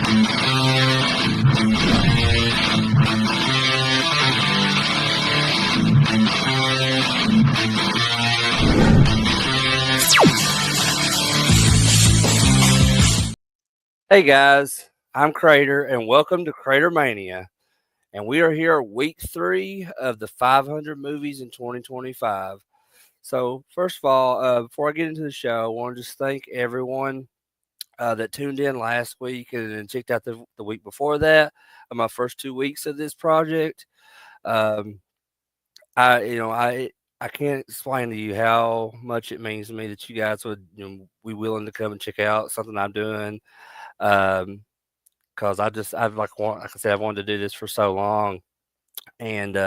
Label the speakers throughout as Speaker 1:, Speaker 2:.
Speaker 1: Hey guys, I'm Crater and welcome to CraterMania. And we are here week 3 of the 500 movies in 2025. So, first of all, before I get into the show, I want to just thank everyone that tuned in last week and then checked out the week before that, my first 2 weeks of this project. Um, I can't explain to you how much it means to me that you guys would be willing to come and check out something I'm doing. Um, because like I said, I've wanted to do this for so long, and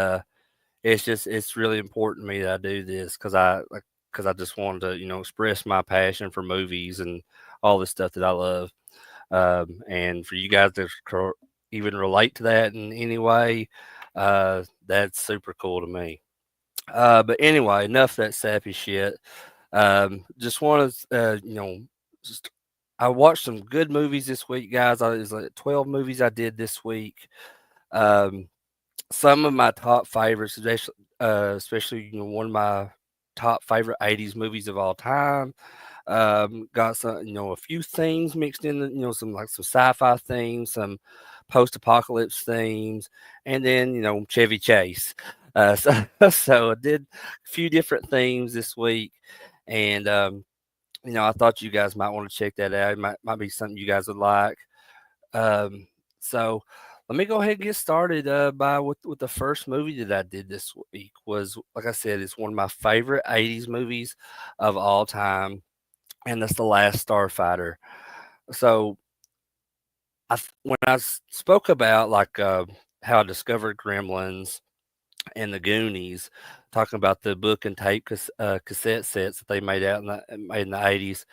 Speaker 1: it's really important to me that I do this because I just wanted to express my passion for movies and all this stuff that I love, and for you guys to even relate to that in any way, that's super cool to me. But anyway, enough of that sappy shit. Just want to just I watched some good movies this week, guys. I was like 12 movies I did this week. Um, some of my top favorites, especially one of my top favorite 80s movies of all time. Got some, a few things mixed in, some sci-fi themes, some post-apocalypse themes, and then Chevy Chase. So so I did a few different themes this week, and I thought you guys might want to check that out. It might be something you guys would like. So let me go ahead and get started with the first movie that I did this week. Was, like I said, it's one of my favorite 80s movies of all time, and that's The Last Starfighter. So when I spoke about how I discovered Gremlins and the Goonies, talking about the book and tape cassette sets that they made in the 80s.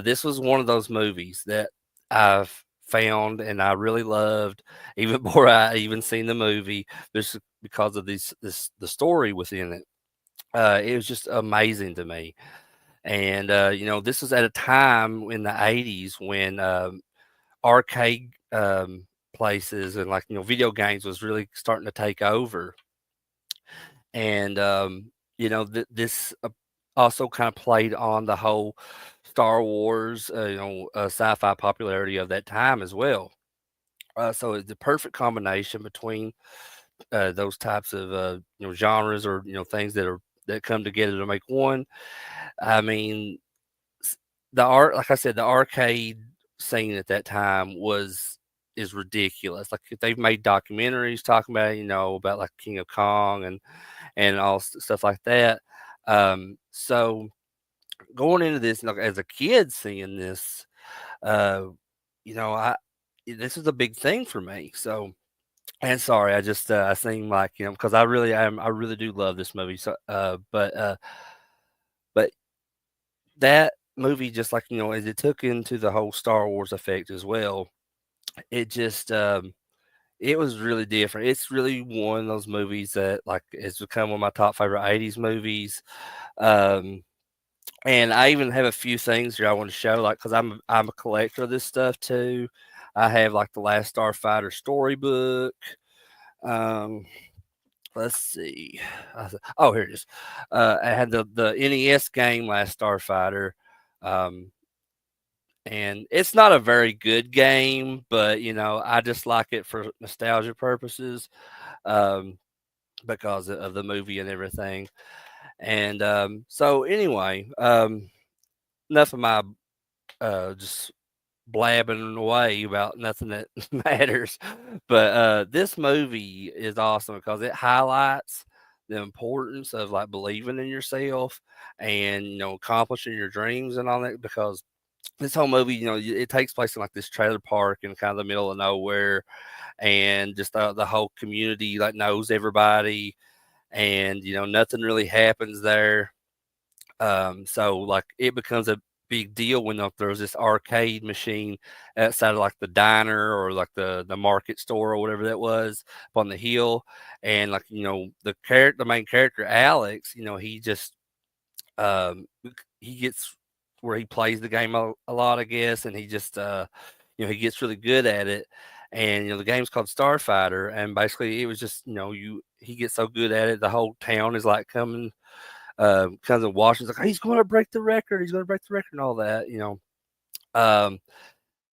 Speaker 1: This was one of those movies that I've found and I really loved even before I even seen the movie, just because of the story within it. It was just amazing to me. And this was at a time in the 80s when arcade places and video games was really starting to take over. And this also kind of played on the whole Star Wars, sci-fi popularity of that time as well. So it's the perfect combination between those types of genres, or things that come together to make one. I mean, like I said, the arcade scene at that time is ridiculous. Like, if they've made documentaries talking about it, about like King of Kong and all stuff like that. So going into this, as a kid seeing this, uh, I this is a big thing for me. So, and sorry, I seem like because I really do love this movie. So, but that movie, just like as it took into the whole Star Wars effect as well, it just it was really different. It's really one of those movies that has become one of my top favorite 80s movies. Um, and I even have a few things here I want to show, because I'm a collector of this stuff too. I have the Last Starfighter storybook. Um, let's see. Oh, here it is. I had the NES game Last Starfighter. Um, and it's not a very good game, but I just like it for nostalgia purposes, um, because of the movie and everything. And so anyway, enough of my just blabbing away about nothing that matters. But this movie is awesome because it highlights the importance of believing in yourself and accomplishing your dreams and all that. Because this whole movie, it takes place in this trailer park in kind of the middle of nowhere, and just the whole community knows everybody, and nothing really happens there. So it becomes a big deal when there's this arcade machine outside of the diner, or the market store or whatever that was up on the hill. And the main character Alex, he just he gets where he plays the game a lot, I guess, and he just he gets really good at it. And the game's called Starfighter, and basically it was just he gets so good at it, the whole town is like comes and watches, like, he's going to break the record, he's going to break the record, and all that. Um,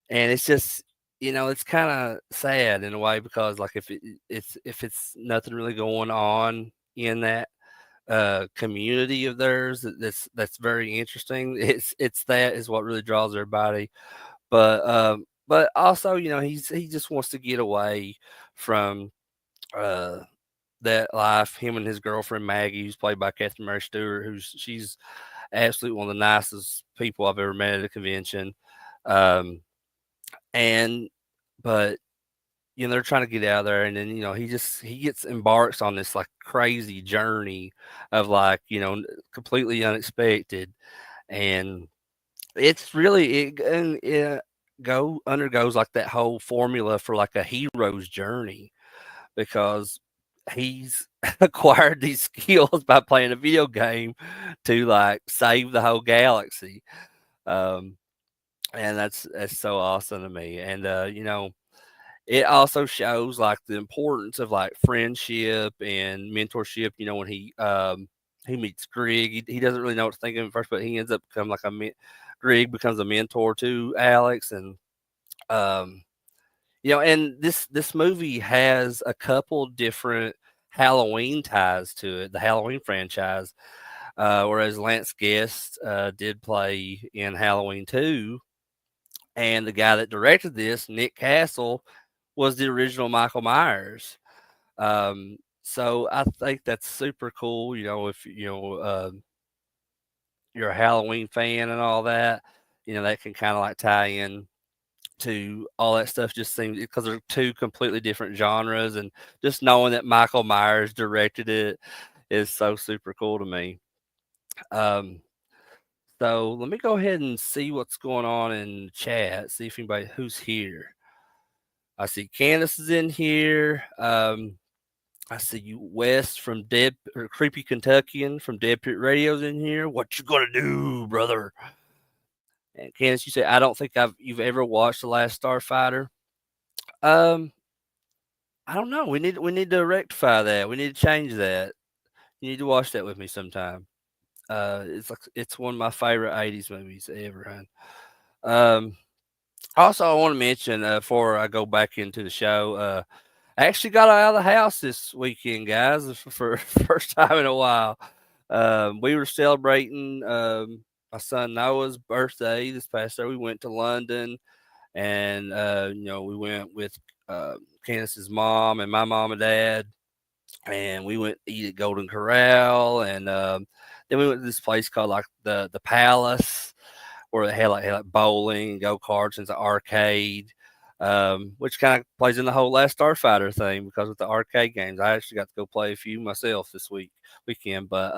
Speaker 1: and it's just, it's kind of sad in a way, because like if it's nothing really going on in that community of theirs, that's very interesting. It's that is what really draws everybody. But also, he just wants to get away from uh that life. Him and his girlfriend Maggie, who's played by CraterMania Stewart, she's absolutely one of the nicest people I've ever met at a convention. Um, and but they're trying to get out of there, and then he gets embarks on this like crazy journey of like completely unexpected, and it's really it go undergoes like that whole formula for like a hero's journey, because he's acquired these skills by playing a video game to like save the whole galaxy. Um, and that's so awesome to me. And it also shows like the importance of like friendship and mentorship. When he meets Greg, he doesn't really know what to think of him at first, but he ends up becoming like Greg becomes a mentor to Alex. And um and this movie has a couple different Halloween ties to it, the Halloween franchise. Whereas Lance Guest did play in Halloween 2, and the guy that directed this, Nick Castle, was the original Michael Myers. So I think that's super cool. If you're a Halloween fan and all that, that can kind of like tie in to all that stuff. Just seems, because they're two completely different genres, and just knowing that Michael Myers directed it is so super cool to me. Um, so let me go ahead and see what's going on in chat. See if anybody who's here. I see Candace is in here. I see you, West from Dead or Creepy Kentuckian from Dead Pit Radio's in here. What you gonna do, brother? And Candace, you say I don't think you've ever watched The Last Starfighter. Um, I don't know. We need to rectify that. We need to change that. You need to watch that with me sometime. It's one of my favorite '80s movies ever. Um, Also, I want to mention before I go back into the show, I actually got out of the house this weekend, guys, for first time in a while. We were celebrating my son Noah's birthday this past year. We went to London, and we went with Candace's mom and my mom and dad, and we went to eat at Golden Corral, and then we went to this place called like the Palace, where they had like bowling and go karts and the arcade, which kind of plays in the whole Last Starfighter thing, because with the arcade games, I actually got to go play a few myself this weekend. But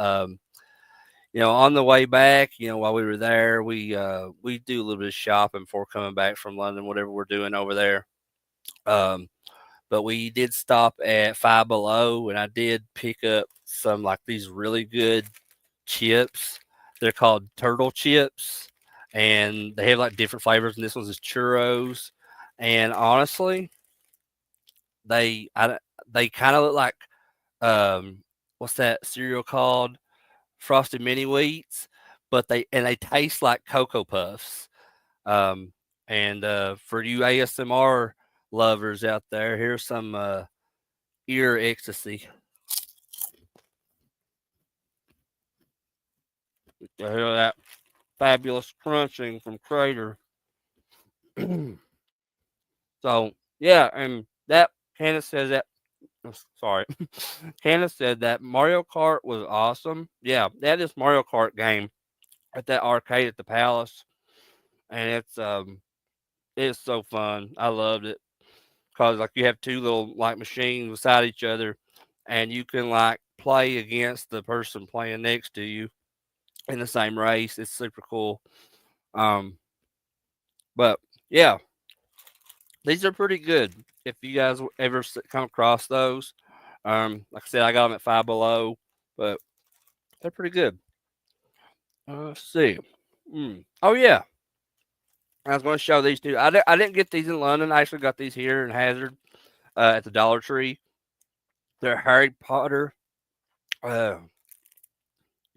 Speaker 1: on the way back, while we were there, we do a little bit of shopping before coming back from London, whatever we're doing over there. Um, but we did stop at Five Below, and I did pick up some like these really good chips. They're called turtle chips, and they have like different flavors. And this one's is churros. And honestly, they I, they kind of look like what's that cereal called? Frosted Mini Wheats, but they taste like Cocoa Puffs. Um, and for you ASMR lovers out there, here's some ear ecstasy. You hear that fabulous crunching from Crater. So yeah, and that Candace says that. Sorry, Candace said that Mario Kart was awesome. Yeah, they had this Mario Kart game at that arcade at the Palace, and it's so fun. I loved it, because like you have two little like machines beside each other, and you can like play against the person playing next to you in the same race. It's super cool. Um, but yeah, these are pretty good. If you guys ever come across those, like I said, I got them at Five Below, but they're pretty good. Let's see. Oh yeah, I was going to show these two. I didn't get these in London. I actually got these here in Hazard at the Dollar Tree. They're Harry Potter uh,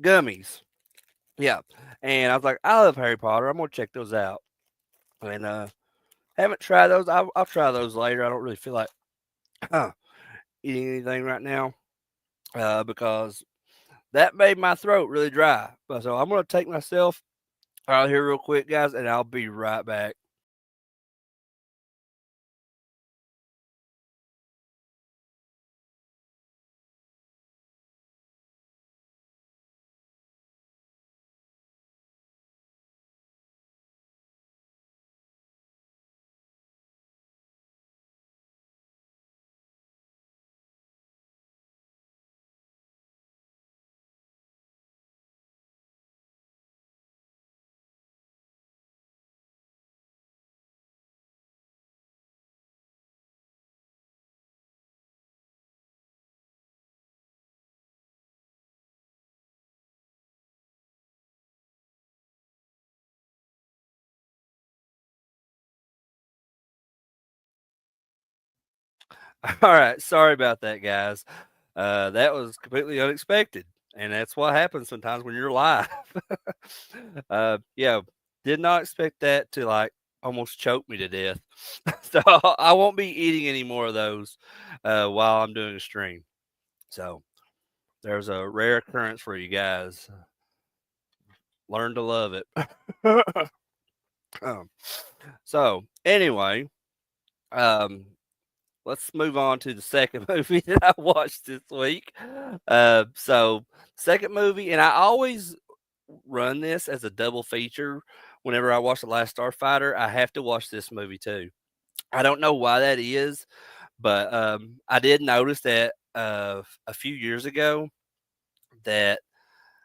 Speaker 1: gummies. Yeah, and I was like, I love Harry Potter. I'm gonna check those out. And haven't tried those. I'll try those later. I don't really feel like eating anything right now because that made my throat really dry. But so I'm gonna take myself out here real quick, guys, and I'll be right back. All right, sorry about that, guys. That was completely unexpected, and that's what happens sometimes when you're live. Yeah, did not expect that to like almost choke me to death. So I won't be eating any more of those while I'm doing a stream. So there's a rare occurrence for you guys. Learn to love it. um, so anyway, um, let's move on to the second movie that I watched this week. Second movie, and I always run this as a double feature. Whenever I watch The Last Starfighter, I have to watch this movie too. I don't know why that is, but I did notice that a few years ago that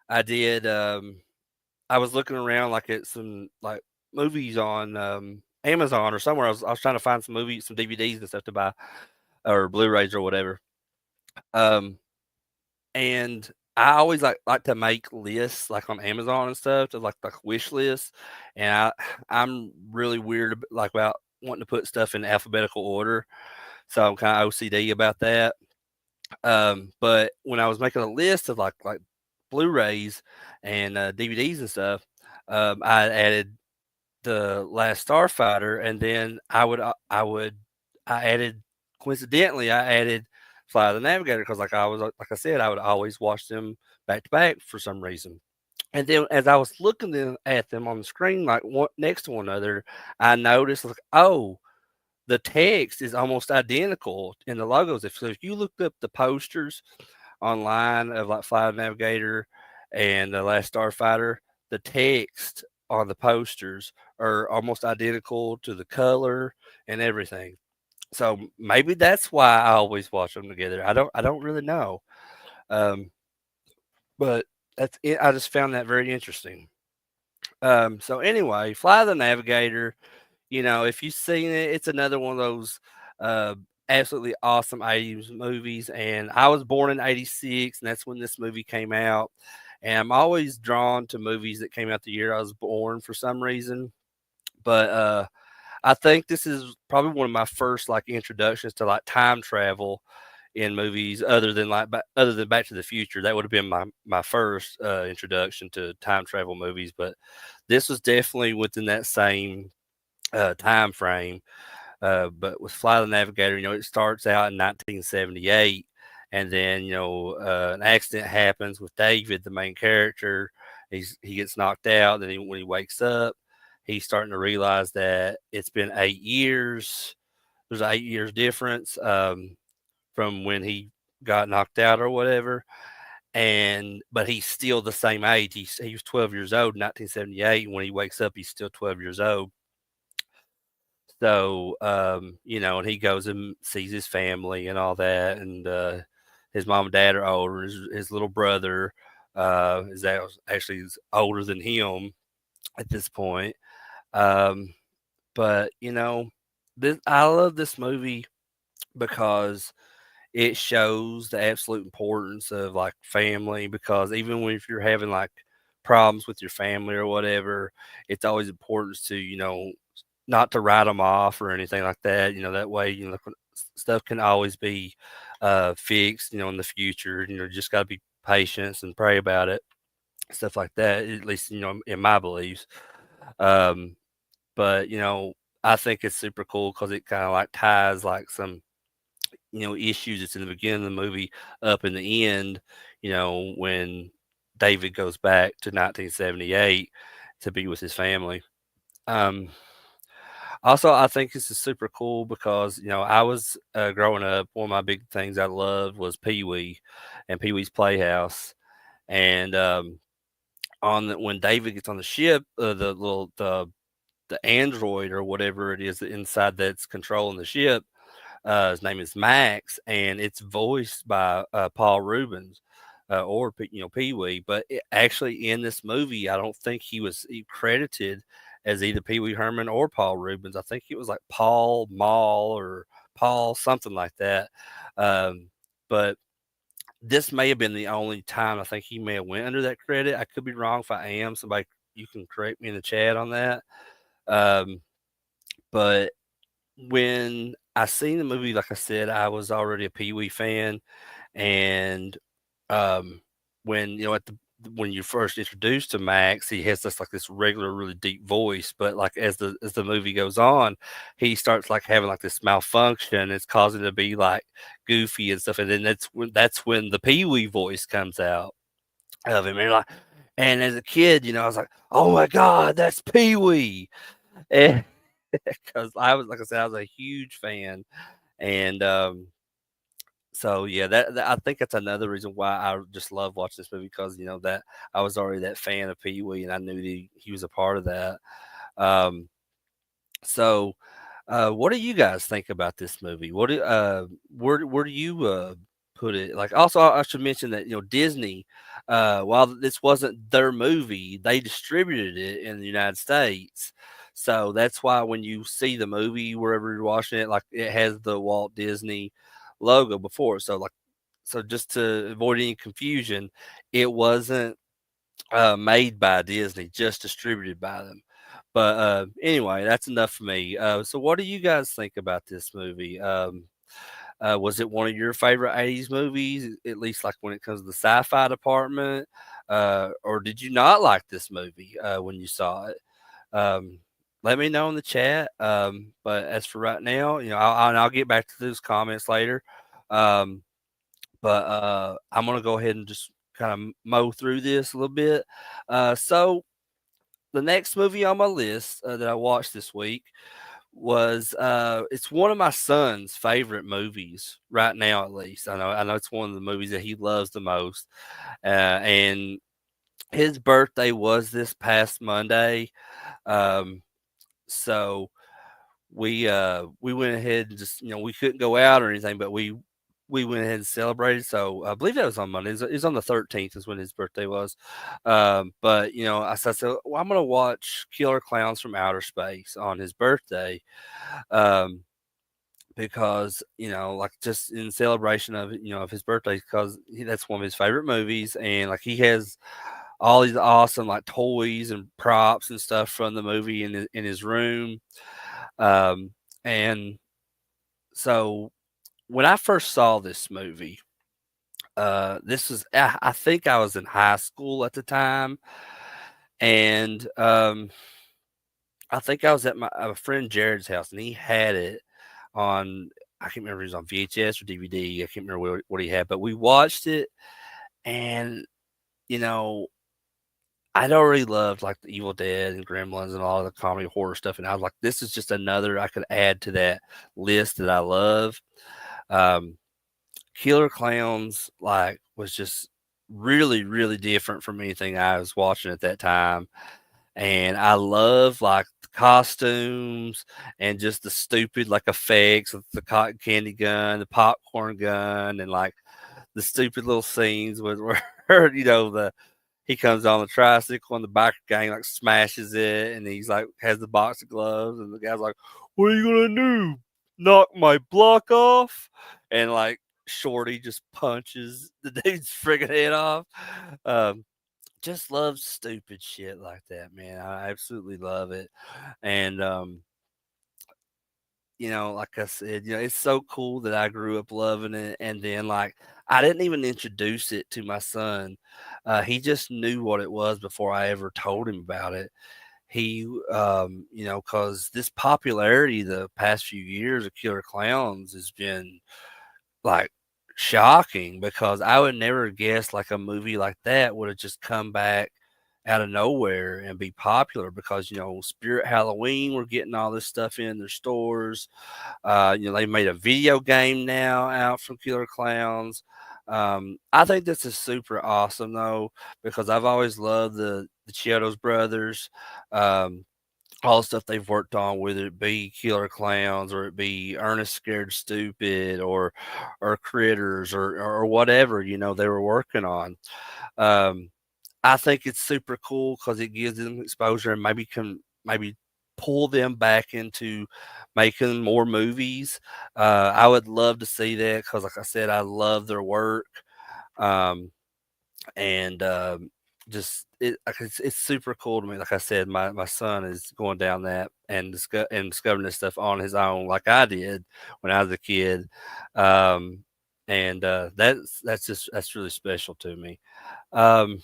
Speaker 1: I did. I was looking around like at some like movies on Amazon or somewhere. I was trying to find some movies, some DVDs and stuff to buy or Blu-rays or whatever. Um, and I always like to make lists like on Amazon and stuff to like wish lists. And I'm really weird like about wanting to put stuff in alphabetical order. So I'm kind of OCD about that. But when I was making a list of like Blu-rays and DVDs and stuff, I added the Last Starfighter, and then I added coincidentally I added Fly the Navigator because like I said I would always watch them back to back for some reason. And then as I was looking at them on the screen like one next to one another, I noticed like oh the text is almost identical in the logos. If you looked up the posters online of like Flight Navigator and the Last Starfighter, the text on the posters are almost identical to the color and everything. So maybe that's why I always watch them together. I don't really know. Um, but that's it. I just found that very interesting. So anyway, Fly the Navigator. You know, if you've seen it, it's another one of those uh, absolutely awesome 80s movies. And I was born in '86, and that's when this movie came out. And I'm always drawn to movies that came out the year I was born for some reason. But I think this is probably one of my first like introductions to like time travel in movies other than Back to the Future. That would have been my first introduction to time travel movies, but this was definitely within that same time frame. But with Fly the Navigator, you know, it starts out in 1978, and then you know an accident happens with David, the main character. He gets knocked out. Then when he wakes up, he's starting to realize that it's been 8 years. There's an 8 years difference from when he got knocked out or whatever. And but he's still the same age. He was 12 years old in 1978. When he wakes up, he's still 12 years old. So, you know, and he goes and sees his family and all that, and his mom and dad are older. His little brother actually is older than him at this point. Um, but you know, this I love this movie because it shows the absolute importance of like family. Because even when if you're having like problems with your family or whatever, it's always important to not to write them off or anything like that. That way, stuff can always be fixed. In the future. Just got to be patient and pray about it, stuff like that. At least in my beliefs. Um, but I think it's super cool because it kind of like ties like some issues that's in the beginning of the movie up in the end. When David goes back to 1978 to be with his family. Um, Also, I think this is super cool because I was growing up. One of my big things I loved was Pee Wee and Pee Wee's Playhouse. And when David gets on the ship, the android or whatever it is inside that's controlling the ship, his name is Max, and it's voiced by Paul Rubens. Or Pee Wee, but actually in this movie, I don't think he was credited as either Pee Wee Herman or Paul Rubens. I think it was like Paul Mall or Paul something like that. Um, but this may have been the only time I think he may have went under that credit. I could be wrong. If I am, somebody you can correct me in the chat on that. Um, but when I seen the movie, like I said, I was already a Pee Wee fan, and um, when when you first introduced to Max, he has this like this regular, really deep voice, but like as the movie goes on, he starts like having like this malfunction. It's causing it to be like goofy and stuff, and then that's when the Pee Wee voice comes out of him, and as a kid, I was like, oh my god, that's Pee Wee, and because I was like I said, I was a huge fan, and so yeah, I think that's another reason why I just love watching this movie because that I was already that fan of Pee Wee and I knew that he was a part of that. Um, so, what do you guys think about this movie? Where do you put it? Like, also, I should mention that Disney, while this wasn't their movie, they distributed it in the United States. So that's why when you see the movie wherever you're watching it, like it has the Walt Disney logo before. So just to avoid any confusion, it wasn't made by Disney, just distributed by them. But anyway, that's enough for me. So, what do you guys think about this movie? Was it one of your favorite '80s movies, at least like when it comes to the sci-fi department, or did you not like this movie when you saw it? Um, Let me know in the chat. But as for right now, I'll get back to those comments later. Um, but I'm gonna go ahead and just kind of mow through this a little bit. So the next movie on my list that I watched this week was it's one of my son's favorite movies right now, at least. I know it's one of the movies that he loves the most, and his birthday was this past Monday. Um, so we went ahead and just we couldn't go out or anything, but we went ahead and celebrated. So I believe that was on Monday. It was on the 13th is when his birthday was. But I said, well, I'm gonna watch Killer Clowns from Outer Space on his birthday. Um, because like just in celebration of of his birthday, because that's one of his favorite movies, and like he has all these awesome like toys and props and stuff from the movie in his room. Um, and so when I first saw this movie, this was I think I was in high school at the time, and I think I was at my a friend Jared's house, and he had it on. I can't remember if it was on VHS or DVD. I can't remember what he had, but we watched it, and you know I'd already loved like the Evil Dead and Gremlins and all the comedy horror stuff, and I was like, this is just another I could add to that list that I love. Um, Killer Clowns like was just really, really different from anything I was watching at that time. And I love like the costumes and just the stupid like effects with the cotton candy gun, the popcorn gun, and like the stupid little scenes with where the he comes on the tricycle and the biker gang like smashes it and he's like has the box of gloves and the guy's like, what are you gonna do? Knock my block off? And like Shorty just punches the dude's friggin' head off. Just love stupid shit like that, man. I absolutely love it. And like I said, it's so cool that I grew up loving it, and then, like, I didn't even introduce it to my son. He just knew what it was before I ever told him about it. He, because this popularity the past few years of Killer Clowns has been, like, shocking because I would never guess, like, a movie like that would have just come back out of nowhere and be popular because, Spirit Halloween, we're getting all this stuff in their stores. They made a video game now out from Killer Clowns. I think this is super awesome though because I've always loved the Chiodos brothers. Um, all the stuff they've worked on, whether it be Killer Clowns or it be Ernest Scared Stupid or Critters or whatever they were working on. Um, I think it's super cool because it gives them exposure and maybe can maybe pull them back into making more movies. I would love to see that because, like I said, I love their work. Um, and just it's super cool to me. Like I said, my son is going down that and discovering this stuff on his own, like I did when I was a kid. Um, and that's really special to me. Um,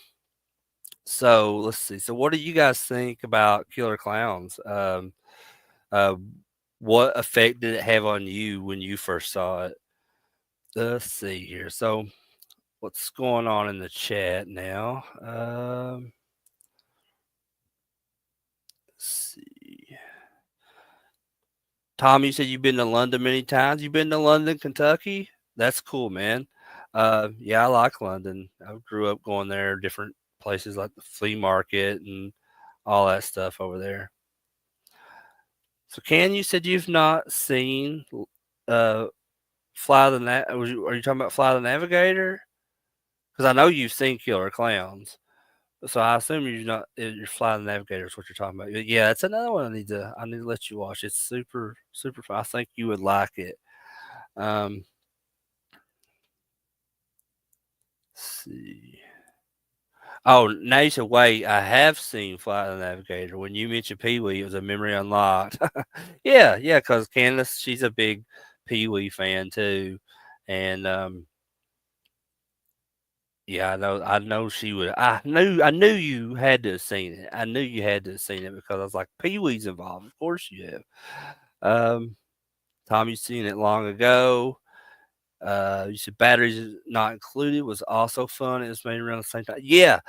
Speaker 1: so let's see. So what do you guys think about Killer Clowns? Uh, what effect did it have on you when you first saw it? Let's see here. So what's going on in the chat now? Let's see. Tom, you said you've been to London many times. You've been to London, Kentucky? That's cool, man. Yeah, I like London. I grew up going there, different places like the flea market and all that stuff over there. So, Ken, you said you've not seen uh, Fly the are you talking about Fly the Navigator? Because I know you've seen Killer Clowns. So I assume you're Fly the Navigator is what you're talking about. Yeah, that's another one I need to let you watch. It's super super fun. I think you would like it. Um, let's see. Oh, now you said wait. I have seen Fly the Navigator. When you mentioned Pee Wee, it was a memory unlocked. Yeah, yeah. Because Candace, she's a big Pee Wee fan too, and yeah, I know she would. I knew you had to have seen it. I knew you had to have seen it because I was like, Pee Wee's involved. Of course you have. Um, Tom, you seen it long ago. You said batteries not included was also fun. It was made around the same time. Yeah,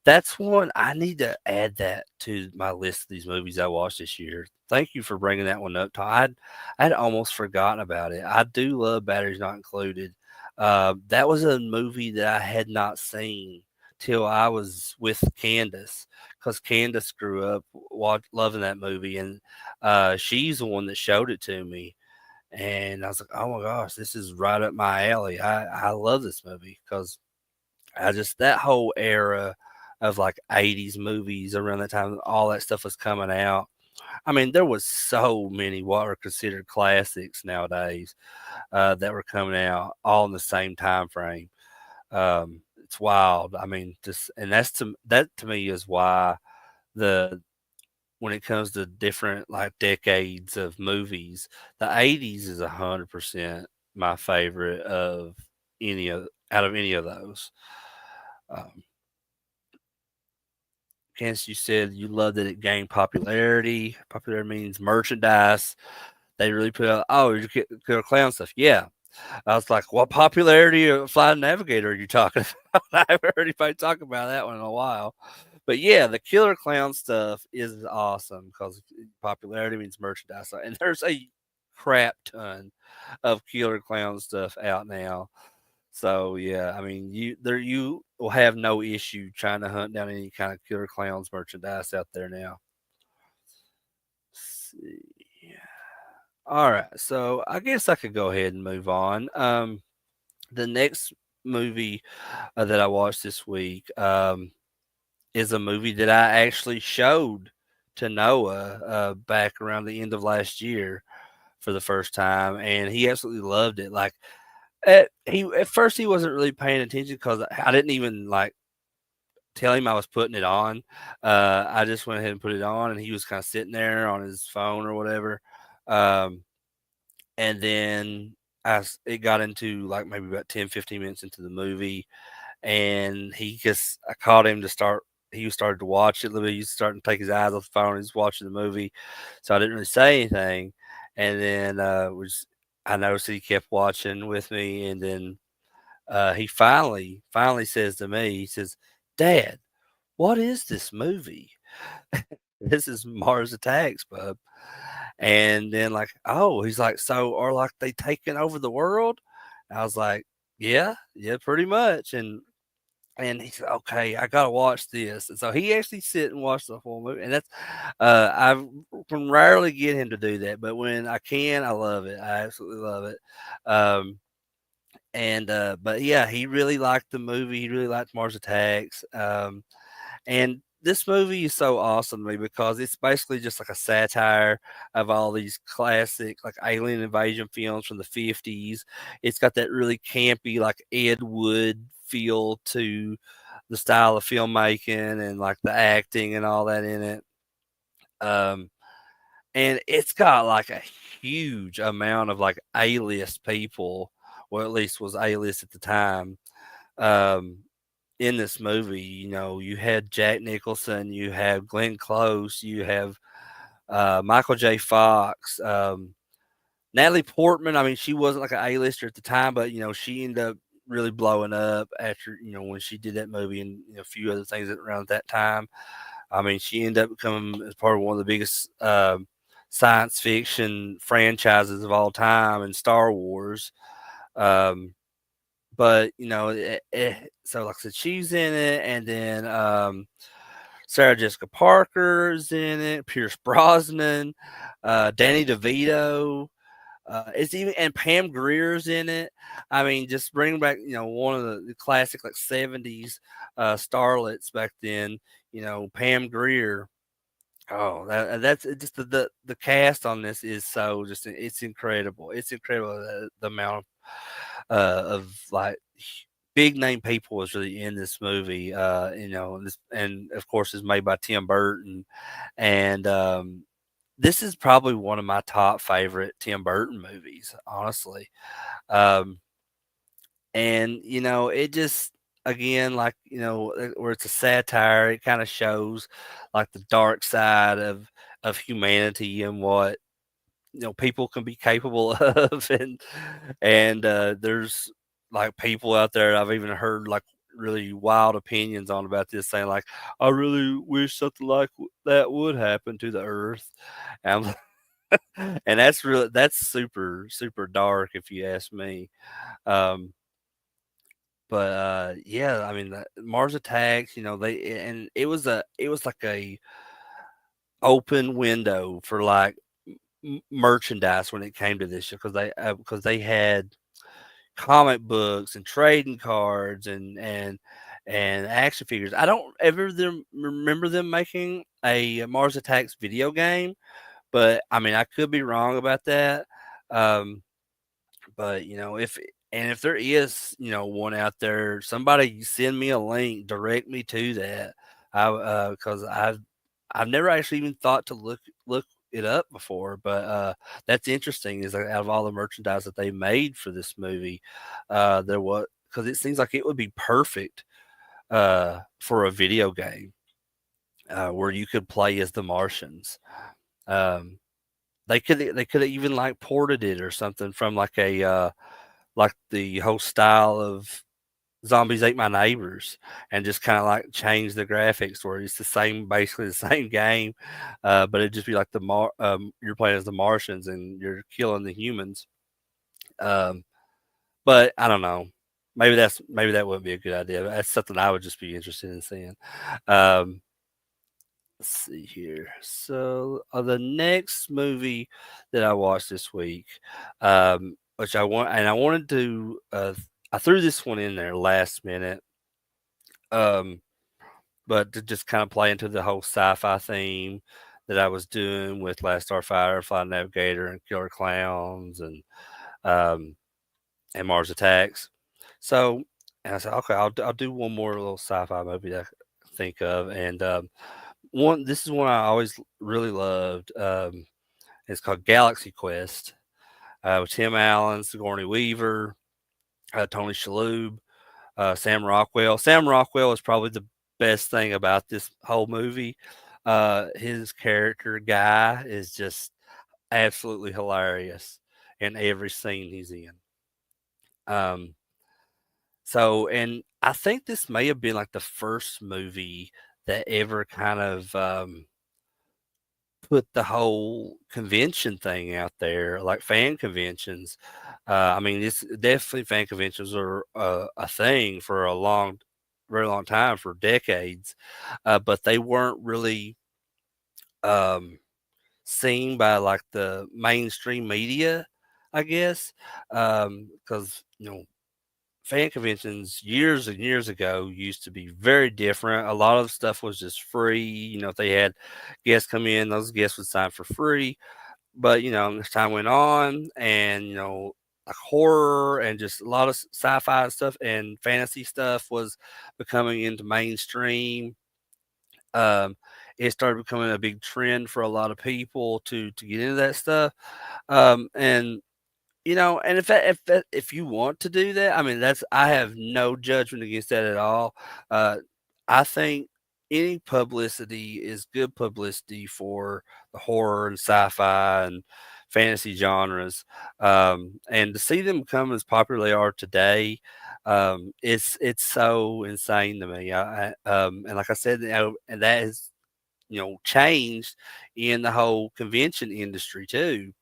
Speaker 1: that's one I need to add that to my list of these movies I watched this year. Thank you for bringing that one up, Tom. I'd almost forgotten about it. I do love Batteries Not Included. That was a movie that I had not seen till I was with Candace because Candace grew up loving that movie, and she's the one that showed it to me. And I was like, oh my gosh, this is right up my alley. I love this movie because I just that whole era of like 80s movies around that time, all that stuff was coming out. I mean, there was so many what are considered classics nowadays that were coming out all in the same time frame. It's wild. I mean, just and that to me is why the when it comes to different like decades of movies, the 80s is 100% my favorite of any of out of any of those. Um, Candace, you said you loved that it gained popularity. Popular means merchandise. They really put out, oh, you get Killer Clown stuff. Yeah. I was like, what popularity of Flying Navigator are you talking about? I haven't heard anybody talk about that one in a while. But yeah, the Killer Clown stuff is awesome because popularity means merchandise. And there's a crap ton of Killer Clown stuff out now. So yeah, I mean, you will have no issue trying to hunt down any kind of Killer Clowns merchandise out there now. Let's see. All right, so I guess I could go ahead and move on. The next movie that I watched this week is a movie that I actually showed to Noah back around the end of last year for the first time, and he absolutely loved it. Like at first he wasn't really paying attention because I didn't even like tell him I was putting it on. I just went ahead and put it on, and he was kind of sitting there on his phone or whatever. Um, and then it got into like maybe about 10, 15 minutes into the movie, and I caught him to start. He started to watch it a little bit. He was starting to take his eyes off the phone. He was watching the movie, so I didn't really say anything. And then I noticed that he kept watching with me, and then he finally says to me, he says, "Dad, what is this movie?" This is Mars Attacks, bub. And then like, oh, he's like, so are like they taking over the world? I was like, yeah, yeah, pretty much. And he said, okay, I gotta watch this. And so he actually sit and watch the whole movie. And that's I can rarely get him to do that, but when I can, I love it. I absolutely love it. Um and but yeah, he really liked the movie. He really liked Mars Attacks. And this movie is so awesome to me because it's basically just like a satire of all these classic like alien invasion films from the 50s. It's got that really campy like Ed Wood feel to the style of filmmaking and like the acting and all that in it. Um, and it's got like a huge amount of like A-list people, or at least was A-list at the time. Um, in this movie, you know, you had Jack Nicholson, you have Glenn Close, you have Michael J. Fox, Natalie Portman. I mean, she wasn't like an A-lister at the time, but you know, she ended up really blowing up after when she did that movie and a few other things around that time. I mean, she ended up becoming as part of one of the biggest science fiction franchises of all time in Star Wars. Um, but so like I said, she's in it, and then Sarah Jessica Parker's in it, Pierce Brosnan, Danny DeVito. It's even and Pam Greer's in it. I mean, just bring back one of the classic like '70s starlets back then. Pam Greer. Oh, that's just the cast on this is so just it's incredible. It's incredible the amount of like big name people was really in this movie. And of course is made by Tim Burton, and this is probably one of my top favorite Tim Burton movies, honestly. Um, and it just again like where it's a satire, it kind of shows like the dark side of humanity and what people can be capable of, and there's like people out there I've even heard like really wild opinions on about this, saying like, I really wish something like that would happen to the earth. And, and that's super super dark if you ask me. um but yeah, I mean Mars Attacks, and it was like a open window for like merchandise when it came to this show, because they had comic books and trading cards and action figures. I don't ever remember them making a Mars Attacks video game, but I mean I could be wrong about that. Um, but if there is one out there, somebody send me a link, direct me to that. I because I've never actually even thought to look it up before, but that's interesting. Is like out of all the merchandise that they made for this movie, there was, because it seems like it would be perfect for a video game where you could play as the Martians. Um, they could have even like ported it or something from like the whole style of Zombies Ate My Neighbors, and just kind of like change the graphics where it's the same, basically the same game, but it'd just be like you're playing as the Martians and you're killing the humans. Um, but I don't know. Maybe that wouldn't be a good idea. That's something I would just be interested in seeing. Um, let's see here. So the next movie that I watched this week, which I wanted to, I threw this one in there last minute. Um, but to just kind of play into the whole sci-fi theme that I was doing with Last Starfighter, Fly Navigator, and Killer Clowns, um, and Mars Attacks. So, and I said, okay, I'll do one more little sci-fi movie that I can think of, and one this is one I always really loved. It's called Galaxy Quest. with Tim Allen, Sigourney Weaver, Tony Shalhoub, Sam Rockwell. Sam Rockwell is probably the best thing about this whole movie. His character Guy is just absolutely hilarious in every scene he's in. Um, and I think this may have been like the first movie that ever kind of put the whole convention thing out there, like fan conventions. I mean, this definitely fan conventions are a thing for a very long time, for decades, but they weren't really um, seen by like the mainstream media, I guess, because fan conventions years and years ago used to be very different. A lot of stuff was just free. If they had guests come in, those guests would sign for free. But as time went on, and like horror and just a lot of sci-fi stuff and fantasy stuff was becoming into mainstream. Um, it started becoming a big trend for a lot of people to get into that stuff. And and if you want to do that, I mean, I have no judgment against that at all. Uh, I think any publicity is good publicity for the horror and sci-fi and fantasy genres. And to see them become as popular they are today, it's so insane to me. And like I said, and that has changed in the whole convention industry too,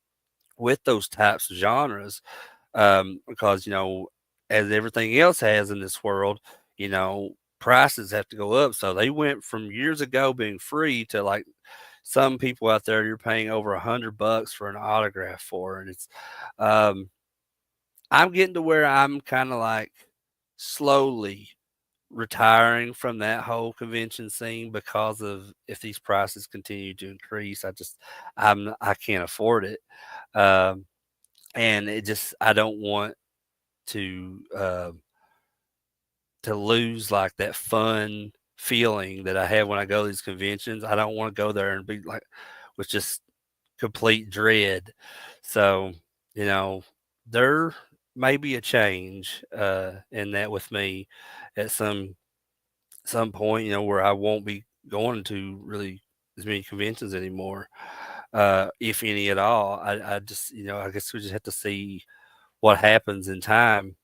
Speaker 1: with those types of genres, because as everything else has in this world, prices have to go up. So they went from years ago being free to like some people out there you're paying over $100 for an autograph for, and it's um, I'm getting to where I'm kind of like slowly retiring from that whole convention scene, because of if these prices continue to increase, I can't afford it. Um, and I don't want to lose like that fun feeling that I have when I go to these conventions. I don't want to go there and be like with just complete dread. So, you know, there may be a change in that with me at some point, where I won't be going to really as many conventions anymore, if any at all. I just, I guess we just have to see what happens in time.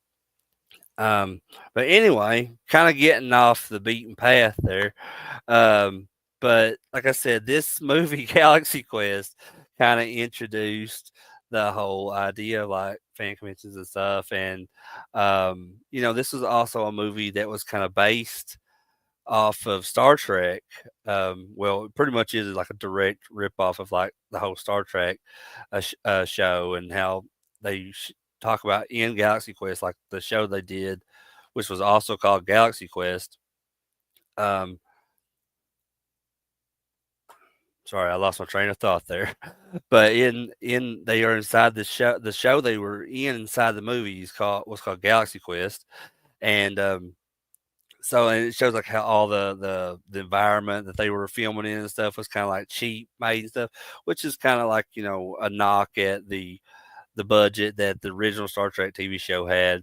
Speaker 1: Um, but anyway, kind of getting off the beaten path there. Um, but like I said, this movie Galaxy Quest kind of introduced the whole idea of like fan conventions and stuff. And this was also a movie that was kind of based off of Star Trek. Well, it pretty much is like a direct rip off of like the whole Star Trek show, and how they talk about in Galaxy Quest, like the show they did, which was also called Galaxy Quest. Um, Sorry, I lost my train of thought there. But in they are inside the show. The show they were in inside the movie was called Galaxy Quest, and and it shows like how all the environment that they were filming in and stuff was kind of like cheap made and stuff, which is kind of like a knock at the budget that the original Star Trek TV show had,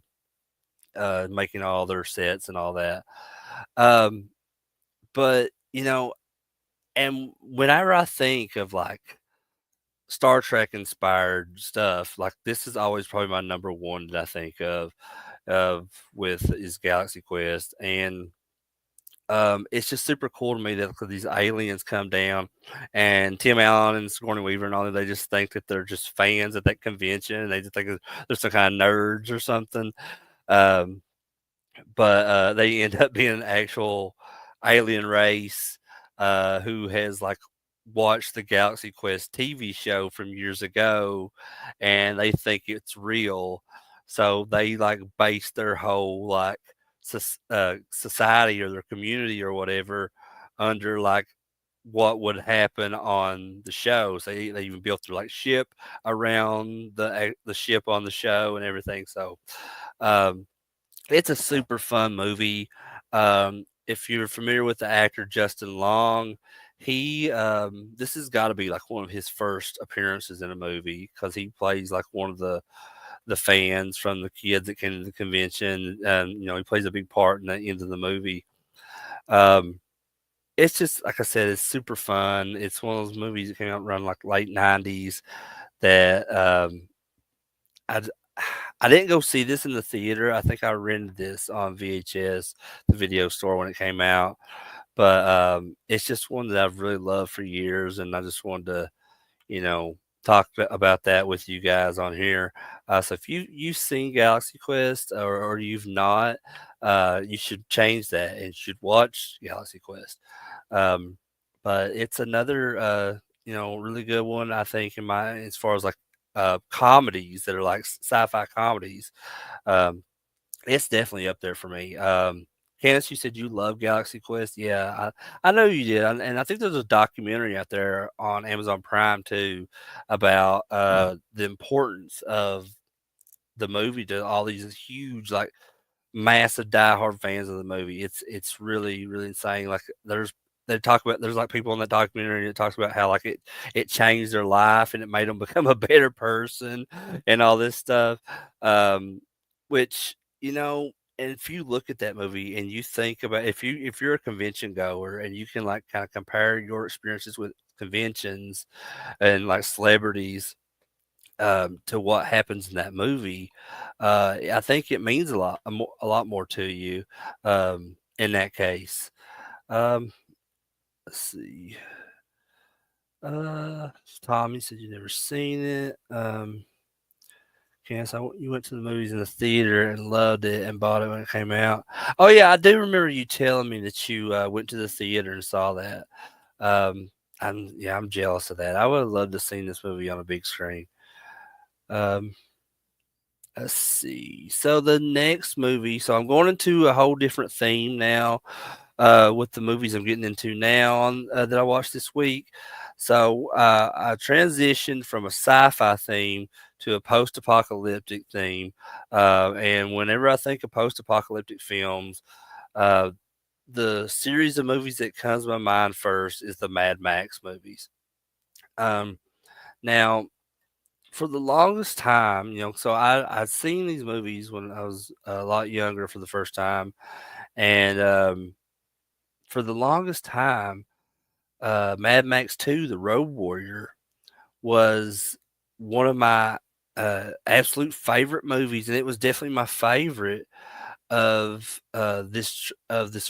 Speaker 1: making all their sets and all that. Um, but and whenever I think of like Star Trek inspired stuff, like this is always probably my number one that I think of with is Galaxy Quest. And it's just super cool to me that these aliens come down, and Tim Allen and Sigourney Weaver and all that, they just think that they're just fans at that convention, and they just think they're some kind of nerds or something. Um, but they end up being an actual alien race, who has like watched the Galaxy Quest TV show from years ago, and they think it's real. So they like base their whole like society or their community or whatever under like what would happen on the show. So they even built their like ship around the ship on the show and everything. So um, it's a super fun movie. If you're familiar with the actor Justin Long, This has got to be like one of his first appearances in a movie because he plays like one of the fans from the kids that came to the convention, and he plays a big part in the end of the movie. Um, it's just like I said, it's super fun. It's one of those movies that came out around like late '90s that I d- I didn't go see this in the theater. I think I rented this on VHS, the video store when it came out. But it's just one that I've really loved for years, and I just wanted to talk about that with you guys on here. So if you've seen Galaxy Quest or you've not, you should change that and should watch Galaxy Quest. Um, but it's another really good one, I think, in my as far as like comedies that are like sci-fi comedies. Um, it's definitely up there for me. Candace, you said you love Galaxy Quest. Yeah, I know you did, and I think there's a documentary out there on Amazon Prime too about the importance of the movie to all these huge, like massive diehard fans of the movie. It's really really insane. Like they talk about there's like people in that documentary that talks about how like it changed their life and it made them become a better person and all this stuff. Um, which and if you look at that movie and you think about if you're a convention goer and you can like kind of compare your experiences with conventions and like celebrities to what happens in that movie, I think it means a lot more to you in that case. Um, let's see. Uh, Tommy said you never seen it. Candace, you went to the movies in the theater and loved it and bought it when it came out. Oh yeah, I do remember you telling me that you went to the theater and saw that. Um, I'm jealous of that. I would have loved to seen this movie on a big screen. Um, Let's see. So the next movie, so I'm going into a whole different theme now with the movies I'm getting into now that I watched this week. So I transitioned from a sci-fi theme to a post-apocalyptic theme. And whenever I think of post-apocalyptic films, uh, the series of movies that comes to my mind first is the Mad Max movies. Um, Now, for the longest time, so I'd seen these movies when I was a lot younger for the first time, and for the longest time, Mad Max 2: The Road Warrior was one of my absolute favorite movies, and it was definitely my favorite of this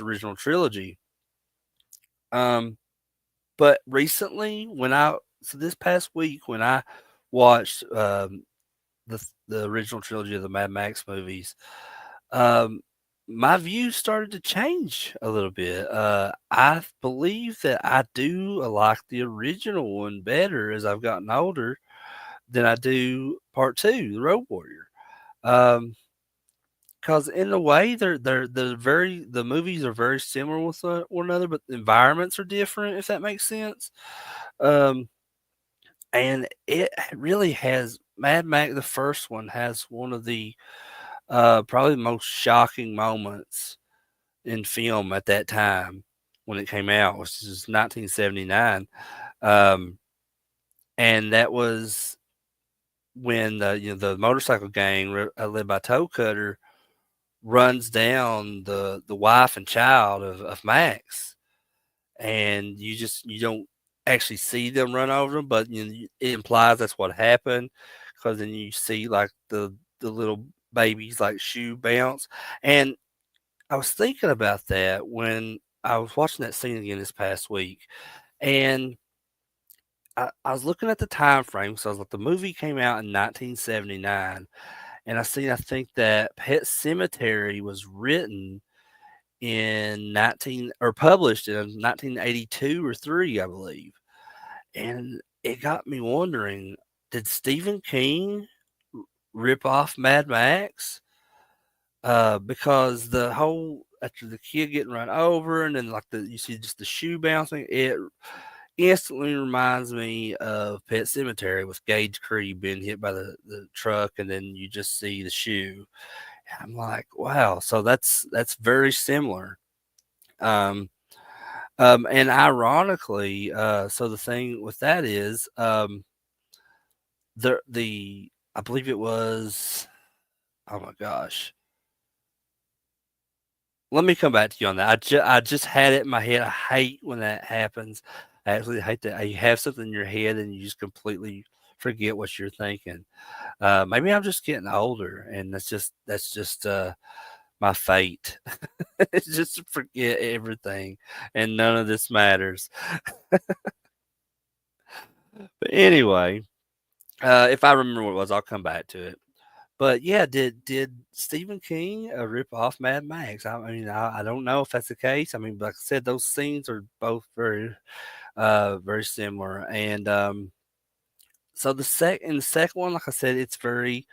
Speaker 1: original trilogy. Um, but recently, this past week when I watched the original trilogy of the Mad Max movies, um, my views started to change a little bit. I believe that I do like the original one better as I've gotten older than I do part two, the Road Warrior. Um, because in a way the movies are very similar with one another, but the environments are different. If that makes sense. Um, and it really has Mad Max. The first one has one of the probably the most shocking moments in film at that time when it came out, which is 1979. Um, and that was when the motorcycle gang led by Toe Cutter runs down the wife and child of Max, and you don't actually see them run over them, but it implies that's what happened because then you see like the little baby's like shoe bounce. And I was thinking about that when I was watching that scene again this past week, and I was looking at the time frame. So I was like, the movie came out in 1979, and I think that Pet Cemetery was written in 19 or published in 1982 or three, I believe, and it got me wondering: did Stephen King rip off Mad Max? Because the whole after the kid getting run over and then like you see just the shoe bouncing, it instantly reminds me of Pet Cemetery with Gage Creed being hit by the truck and then you just see the shoe. And I'm like, wow, so that's very similar. Um And ironically, so the thing with that is, the I believe it was, oh my gosh, let me come back to you on that. I just had it in my head. I hate when that happens. I absolutely hate that. You have something in your head and you just completely forget what you're thinking. Maybe I'm just getting older, and that's just my fate. It's just to forget everything, and none of this matters. But anyway, if I remember what it was, I'll come back to it. But yeah, did Stephen King rip off Mad Max? I mean, I don't know if that's the case. I mean, like I said, those scenes are both very similar. And so the second one, like I said, it's very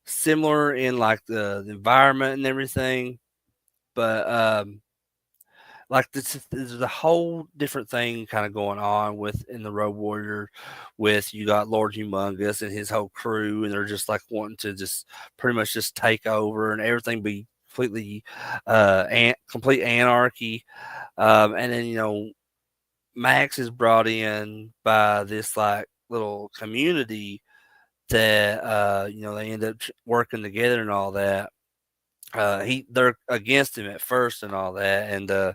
Speaker 1: similar in like the environment and everything. But like there's a whole different thing kind of going on with in the Road Warrior, with you got Lord Humongous and his whole crew, and they're just like wanting to just pretty much just take over and everything be completely complete anarchy. And then Max is brought in by this like little community that they end up working together and all that. They're against him at first and all that, and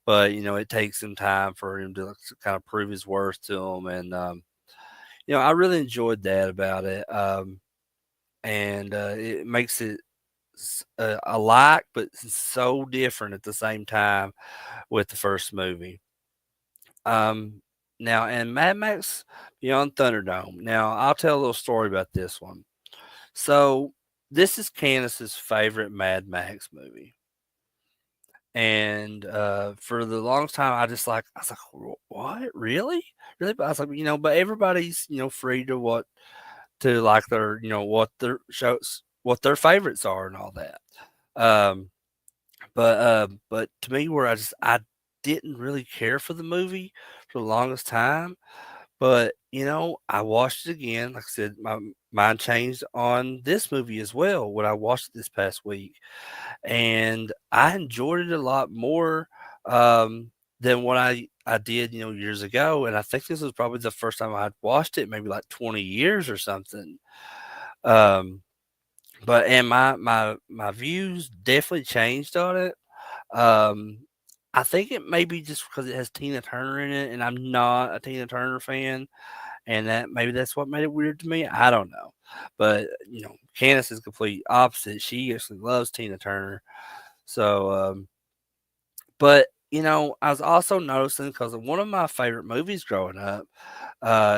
Speaker 1: but it takes some time for him to kind of prove his worth to him. And I really enjoyed that about it. And it makes it alike but so different at the same time with the first movie. um Now, and Mad Max Beyond Thunderdome, now I'll tell a little story about this one. So this is Candace's favorite Mad Max movie. And for the longest time, I was like, What? Really? Really?" But I was like, but everybody's free to like their what their shows, what their favorites are, and all that. Um, but to me, where I didn't really care for the movie for the longest time. But I watched it again. Like I said, my mind changed on this movie as well when I watched it this past week, and I enjoyed it a lot more than what I did, years ago. And I think this was probably the first time I'd watched it, maybe like 20 years or something. Um, but and my views definitely changed on it. Um, I think it may be just because it has Tina Turner in it, and I'm not a Tina Turner fan, and that's what made it weird to me. I don't know, but Candace is complete opposite. She actually loves Tina Turner. So, but I was also noticing because one of my favorite movies growing up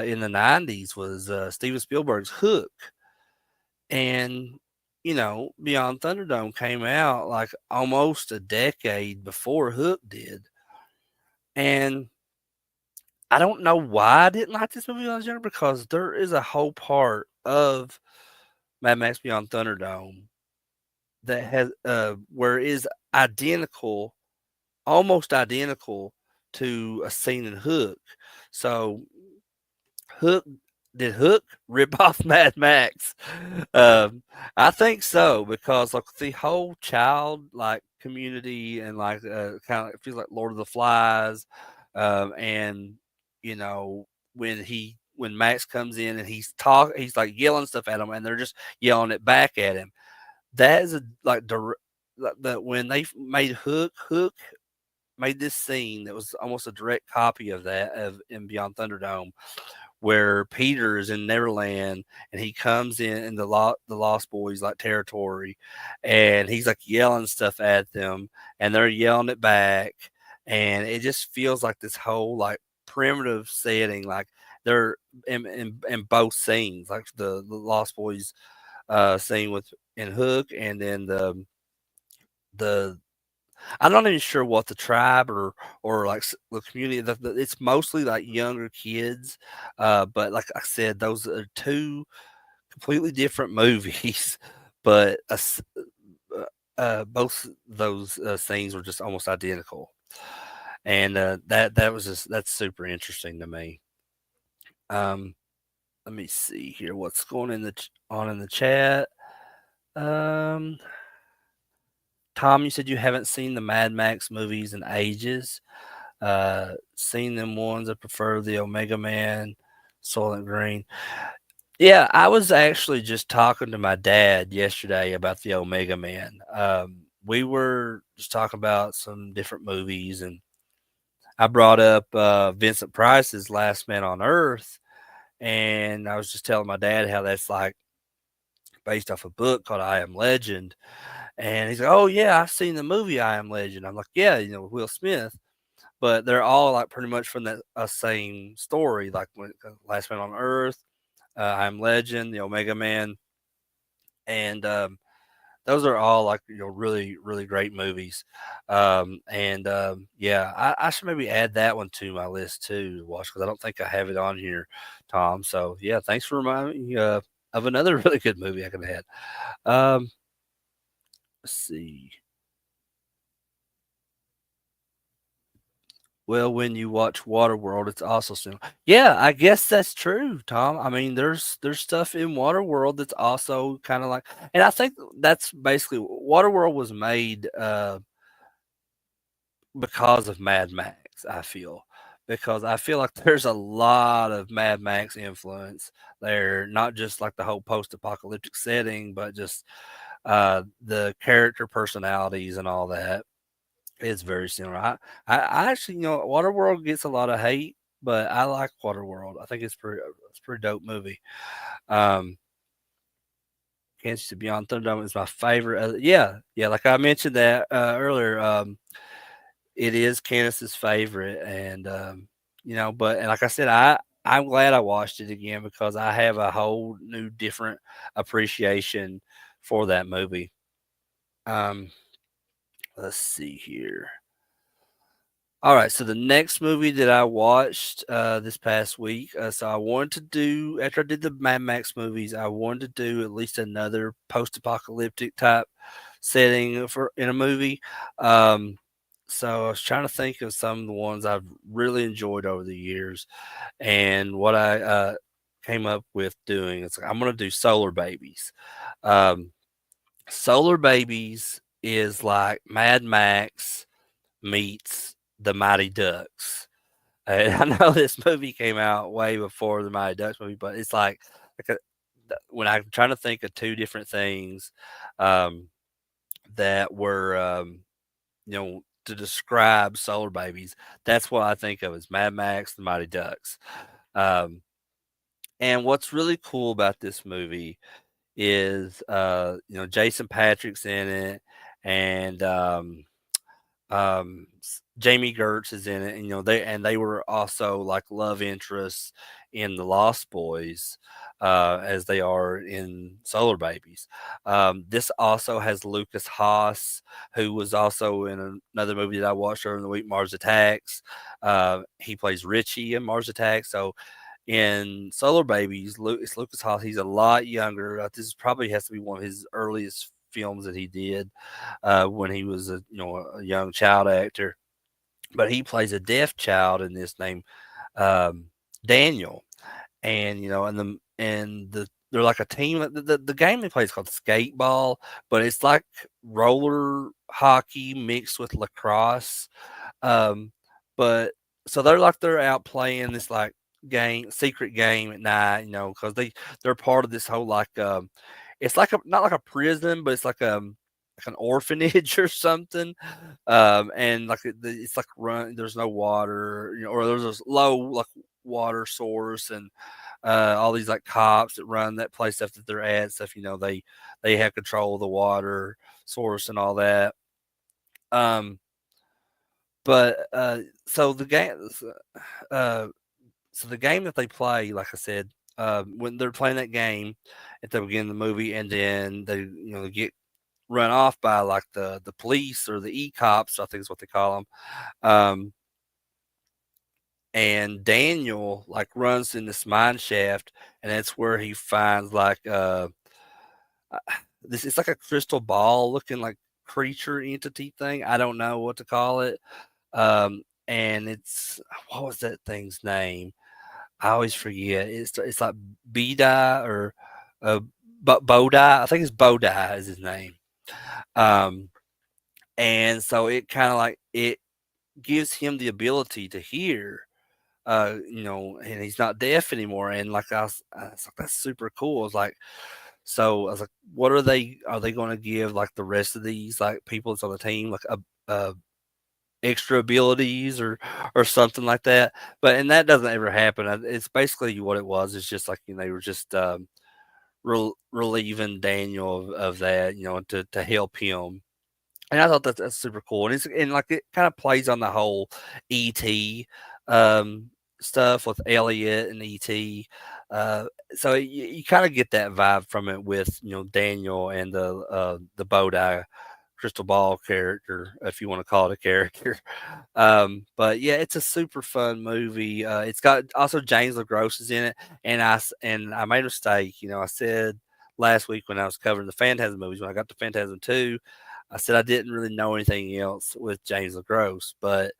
Speaker 1: in the '90s was Steven Spielberg's Hook, and Beyond Thunderdome came out like almost a decade before Hook did, and I don't know why I didn't like this movie when I was younger, because there is a whole part of Mad Max Beyond Thunderdome that has where it is identical, almost identical to a scene in Hook. So Hook did Hook rip off Mad Max? Um, I think so, because like the whole child like community, and like kind of it feels like Lord of the Flies, and you know when Max comes in and he's like yelling stuff at him, and they're just yelling it back at him. That is a like that when they made Hook made this scene that was almost a direct copy of that of in Beyond Thunderdome, where Peter is in Neverland and he comes in the Lost Boys like territory, and he's like yelling stuff at them, and they're yelling it back, and it just feels like this whole like primitive setting, like they're in both scenes, like the Lost Boys scene with in Hook, and then the I'm not even sure what the tribe or like the community. It's mostly like younger kids, but like I said, those are two completely different movies. But both those scenes were just almost identical, and that's super interesting to me. Um, Let me see here what's going on in the chat. Um, Tom, you said you haven't seen the Mad Max movies in ages. Seen them ones. I prefer the Omega Man, Soylent Green. Yeah, I was actually just talking to my dad yesterday about the Omega Man. We were just talking about some different movies, and I brought up Vincent Price's Last Man on Earth, and I was just telling my dad how that's like based off a book called I Am Legend. And he's like, "Oh yeah, I've seen the movie I Am Legend." I'm like, "Yeah, Will Smith." But they're all like pretty much from that same story, like when Last Man on Earth, I Am Legend, the Omega Man, and those are all like really really great movies. Yeah, I should maybe add that one to my list too to watch because I don't think I have it on here, Tom. So yeah, thanks for reminding me of another really good movie I could add. Um, let's see. Well, when you watch Waterworld, it's also similar. Yeah, I guess that's true, Tom. I mean, there's stuff in Waterworld that's also kind of like, and I think that's basically Waterworld was made because of Mad Max. I feel because I feel like there's a lot of Mad Max influence there, not just like the whole post-apocalyptic setting, but just the character personalities and all that. It's very similar. I actually, Waterworld gets a lot of hate, but I like Waterworld. I think it's a pretty dope movie. Um, Kansas City Beyond Thunderdome is my favorite. Yeah, yeah. Like I mentioned that earlier. It is Candace's favorite, and but and like I said, I'm glad I watched it again because I have a whole new different appreciation for that movie. Um, let's see here. All right, so the next movie that I watched this past week, so I wanted to do after I did the Mad Max movies, I wanted to do at least another post-apocalyptic type setting for in a movie. Um, so I was trying to think of some of the ones I've really enjoyed over the years, and what I came up with doing is like, I'm going to do Solar Babies. Um, Solar Babies is like Mad Max meets the Mighty Ducks. And I know this movie came out way before the Mighty Ducks movie, but it's like when I'm trying to think of two different things um, that were, to describe Solar Babies, that's what I think of as Mad Max, the Mighty Ducks. Um, and what's really cool about this movie is, Jason Patrick's in it, and Jamie Gertz is in it, and they were also like love interests in the Lost Boys, as they are in Solar Babies. This also has Lucas Haas, who was also in another movie that I watched earlier in the week, Mars Attacks. He plays Richie in Mars Attacks. So in Solar Babies, it's Lucas Haas. He's a lot younger. This probably has to be one of his earliest films that he did when he was a young child actor. But he plays a deaf child in this named um, Daniel, and and they're like a team. The game they play is called skateball, but it's like roller hockey mixed with lacrosse. Um, but so they're out playing this like secret game at night, because they're part of this whole like it's like a not like a prison, but it's like an orphanage or something. And like it's like there's no water, or there's this low like water source, and all these like cops that run that place stuff that they're at stuff. They have control of the water source and all that. Um, but so the game, uh, so the game that they play, like I said, when they're playing that game at the beginning of the movie, and then they get run off by like the police or the e-cops, I think is what they call them. Um, and Daniel like runs in this mine shaft, and that's where he finds like uh, this. It's like a crystal ball looking like creature entity thing. I don't know what to call it. And it's what was that thing's name? I always forget. It's like Bedi or but Bodai. I think it's Bodai is his name. Um, and so it kind of like it. gives him the ability to hear, and he's not deaf anymore. And like I was like, that's super cool. It's like, so I was like, what are they going to give like the rest of these like people that's on the team like a extra abilities or something like that? But and that doesn't ever happen. It's basically what it was. It's just like they were just relieving Daniel of that, to help him. And I thought that's super cool, and like it kind of plays on the whole ET um, stuff with Elliot and ET. Uh, so you kind of get that vibe from it with Daniel and the Bodai crystal ball character, if you want to call it a character. But yeah, it's a super fun movie. It's got also James LaGrosse is in it, and I made a mistake. I said last week when I was covering the Phantasm movies, when I got to Phantasm 2, I said I didn't really know anything else with James LaGrosse, but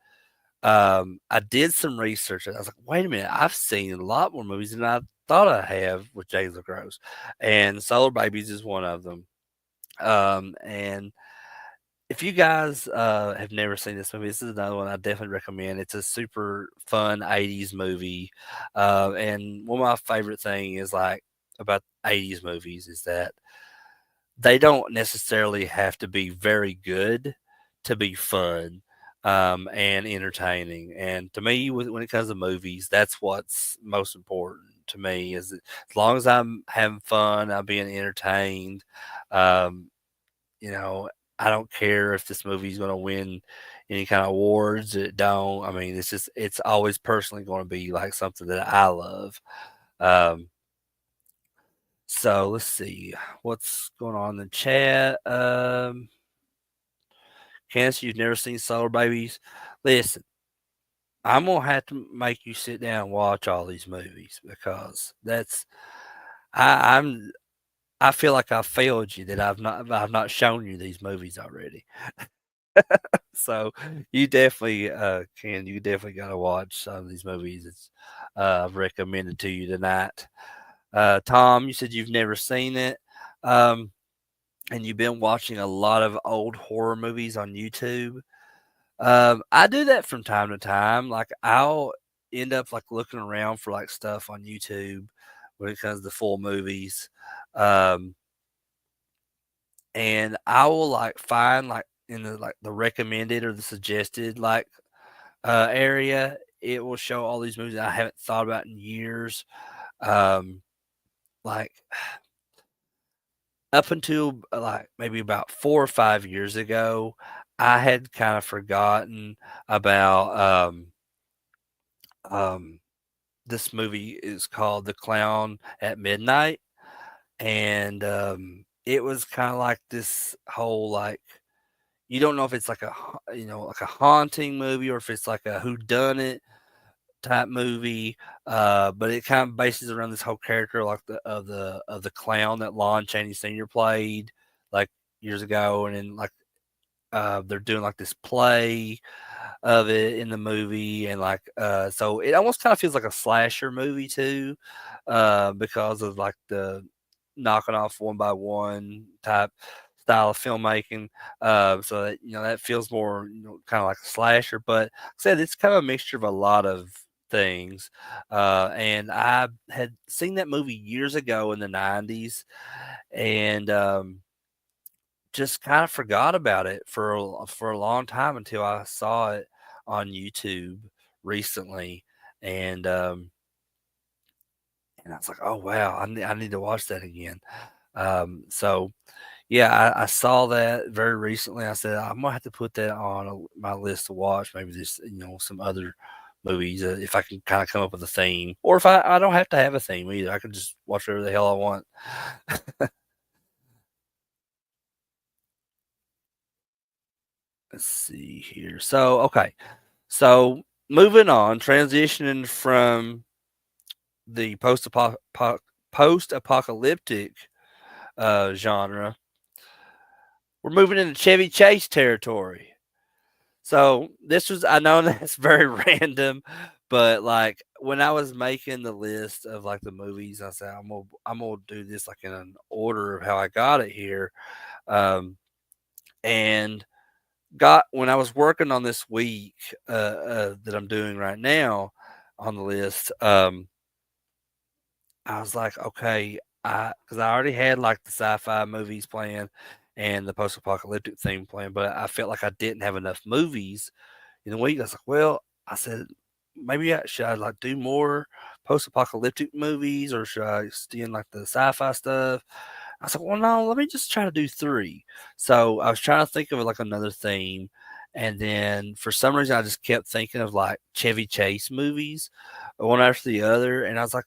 Speaker 1: I did some research and I was like, wait a minute, I've seen a lot more movies than I thought I have with James LaGrosse, and Solar Babies is one of them. And if you guys have never seen this movie, this is another one I definitely recommend. It's a super fun '80s movie, and one of my favorite thing is like about '80s movies is that they don't necessarily have to be very good to be fun, and entertaining. And to me, when it comes to movies, that's what's most important to me. Is that as long as I'm having fun, I'm being entertained. Um, you know, I don't care if this movie's going to win any kind of awards. It don't. I mean, it's always personally going to be like something that I love. Um, so let's see what's going on in the chat. Candace, you've never seen Solar Babies. Listen, I'm gonna have to make you sit down and watch all these movies because I'm I feel like I failed you that I've not shown you these movies already. So you definitely you definitely gotta watch some of these movies. It's I've recommended to you tonight. Tom, you said you've never seen it. Um, and you've been watching a lot of old horror movies on YouTube. I do that from time to time. Like I'll end up like looking around for like stuff on YouTube when it comes to full movies. Um, and I will like find like in the recommended or the suggested area, it will show all these movies that I haven't thought about in years. Um, like up until like maybe about 4 or 5 years ago, I had kind of forgotten about um this movie is called The Clown at Midnight, and it was kind of like this whole like you don't know if it's like like a haunting movie or if it's like a whodunit type movie, but it kind of bases around this whole character like the clown that Lon Chaney Sr. played like years ago, and then like they're doing like this play of it in the movie, and like so it almost kind of feels like a slasher movie too, because of like the knocking off one by one type style of filmmaking. So that that feels more kind of like a slasher, but like I said it's kind of a mixture of a lot of things. And I had seen that movie years ago in the '90s, and just kind of forgot about it for a long time until I saw it on YouTube recently, and I was like, "Oh wow, I need to watch that again." So yeah, I saw that very recently. I said I'm gonna have to put that on my list to watch. Maybe just some other movies if I can kind of come up with a theme, or if I don't have to have a theme either. I can just watch whatever the hell I want. Let's see here. So okay, so moving on, transitioning from the post-apocalyptic genre, we're moving into Chevy Chase territory. So this was I know that's very random, but like when I was making the list of like the movies, I said I'm gonna do this like in an order of how I got it here. Um, and got when I was working on this week that I'm doing right now on the list. I was like, okay, because I already had like the sci-fi movies planned and the post-apocalyptic theme planned, but I felt like I didn't have enough movies in the week. I was like, well, I said maybe I like do more post-apocalyptic movies or should I stay in like the sci-fi stuff? I was like, well, no, let me just try to do three. So I was trying to think of like another theme. And then for some reason, I just kept thinking of like Chevy Chase movies, one after the other. And I was like,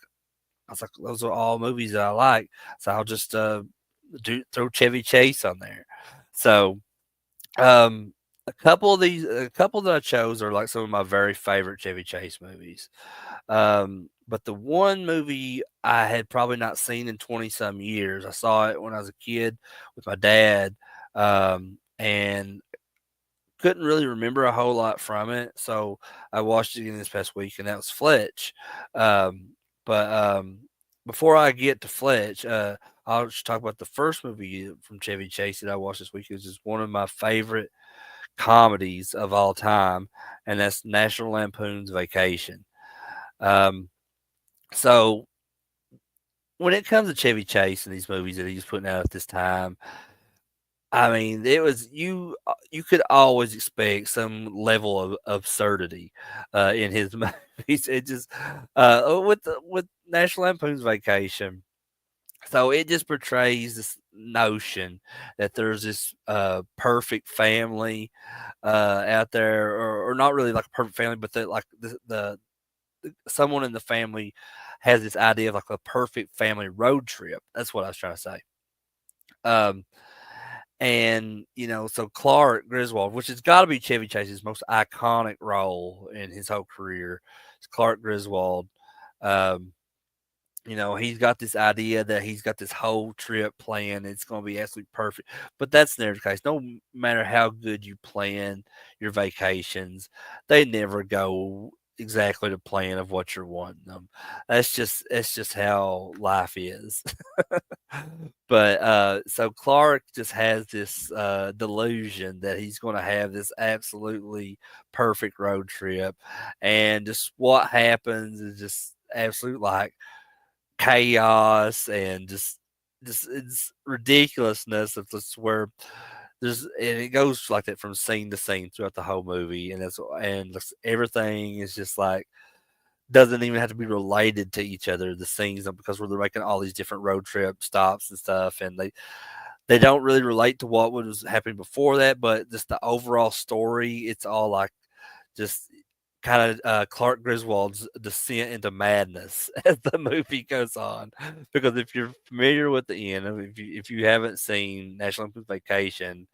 Speaker 1: those are all movies that I like, so I'll just do throw Chevy Chase on there. So um, a couple that I chose are like some of my very favorite Chevy Chase movies. But the one movie I had probably not seen in 20 some years, I saw it when I was a kid with my dad, and couldn't really remember a whole lot from it. So I watched it again this past week, and that was Fletch. But before I get to Fletch, I'll just talk about the first movie from Chevy Chase that I watched this week. It's just one of my favorite comedies of all time, and that's National Lampoon's Vacation. Um, so when it comes to Chevy Chase and these movies that he's putting out at this time, I mean, it was you could always expect some level of absurdity in his movies. It just with National Lampoon's Vacation, so it just portrays this notion that there's this perfect family out there, or not really like a perfect family, but that like the someone in the family has this idea of like a perfect family road trip. That's what I was trying to say. Um, and so Clark Griswold, which has got to be Chevy Chase's most iconic role in his whole career, is Clark Griswold. Um, he's got this idea that he's got this whole trip planned. It's going to be absolutely perfect. But that's never the case. No matter how good you plan your vacations, they never go exactly to plan of what you're wanting them. That's just how life is. But so Clark just has this delusion that he's going to have this absolutely perfect road trip, and just what happens is just absolute like chaos and just it's ridiculousness of just where and it goes like that from scene to scene throughout the whole movie, and just everything is just like doesn't even have to be related to each other, the scenes, because they're making all these different road trip stops and stuff, and they don't really relate to what was happening before that, but just the overall story, it's all like just kind of Clark Griswold's descent into madness as the movie goes on. Because if you're familiar with the end, if you haven't seen National Lampoon's Vacation,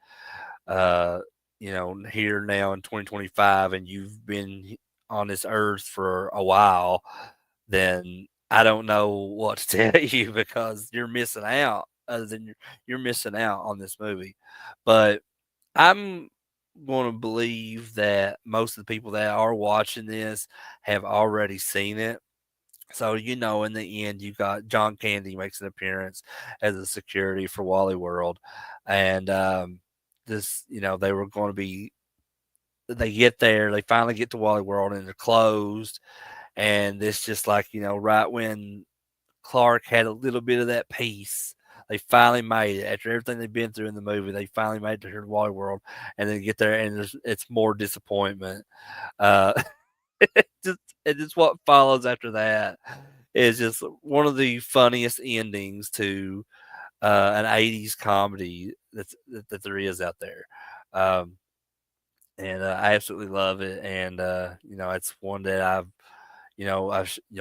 Speaker 1: uh, here now in 2025, and you've been on this earth for a while, then I don't know what to tell you because you're missing out. Other than you're missing out on this movie, but I'm going to believe that most of the people that are watching this have already seen it. So, in the end, you got John Candy makes an appearance as a security for Wally World. And they were going to be, they get there, they finally get to Wally World and they're closed. And it's just like, right when Clark had a little bit of that peace. They finally made it after everything they've been through in the movie. They finally made it to here to Wally World, and then get there, and it's more disappointment. Uh, just and just what follows after that is just one of the funniest endings to an '80s comedy that there is out there. Um, and I absolutely love it. And it's one that I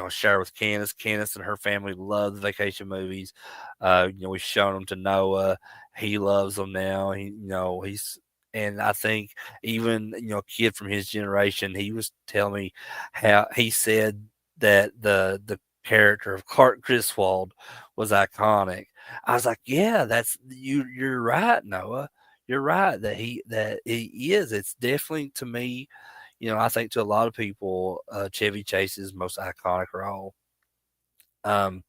Speaker 1: share with Candace. Candace and her family love the vacation movies. We've shown them to Noah. He loves them now. And I think even a kid from his generation, he was telling me how he said that the character of Clark Griswold was iconic. I was like, yeah, that's you're right, Noah. You're right that he is. It's definitely, to me, I think to a lot of people, Chevy Chase's most iconic role. Um,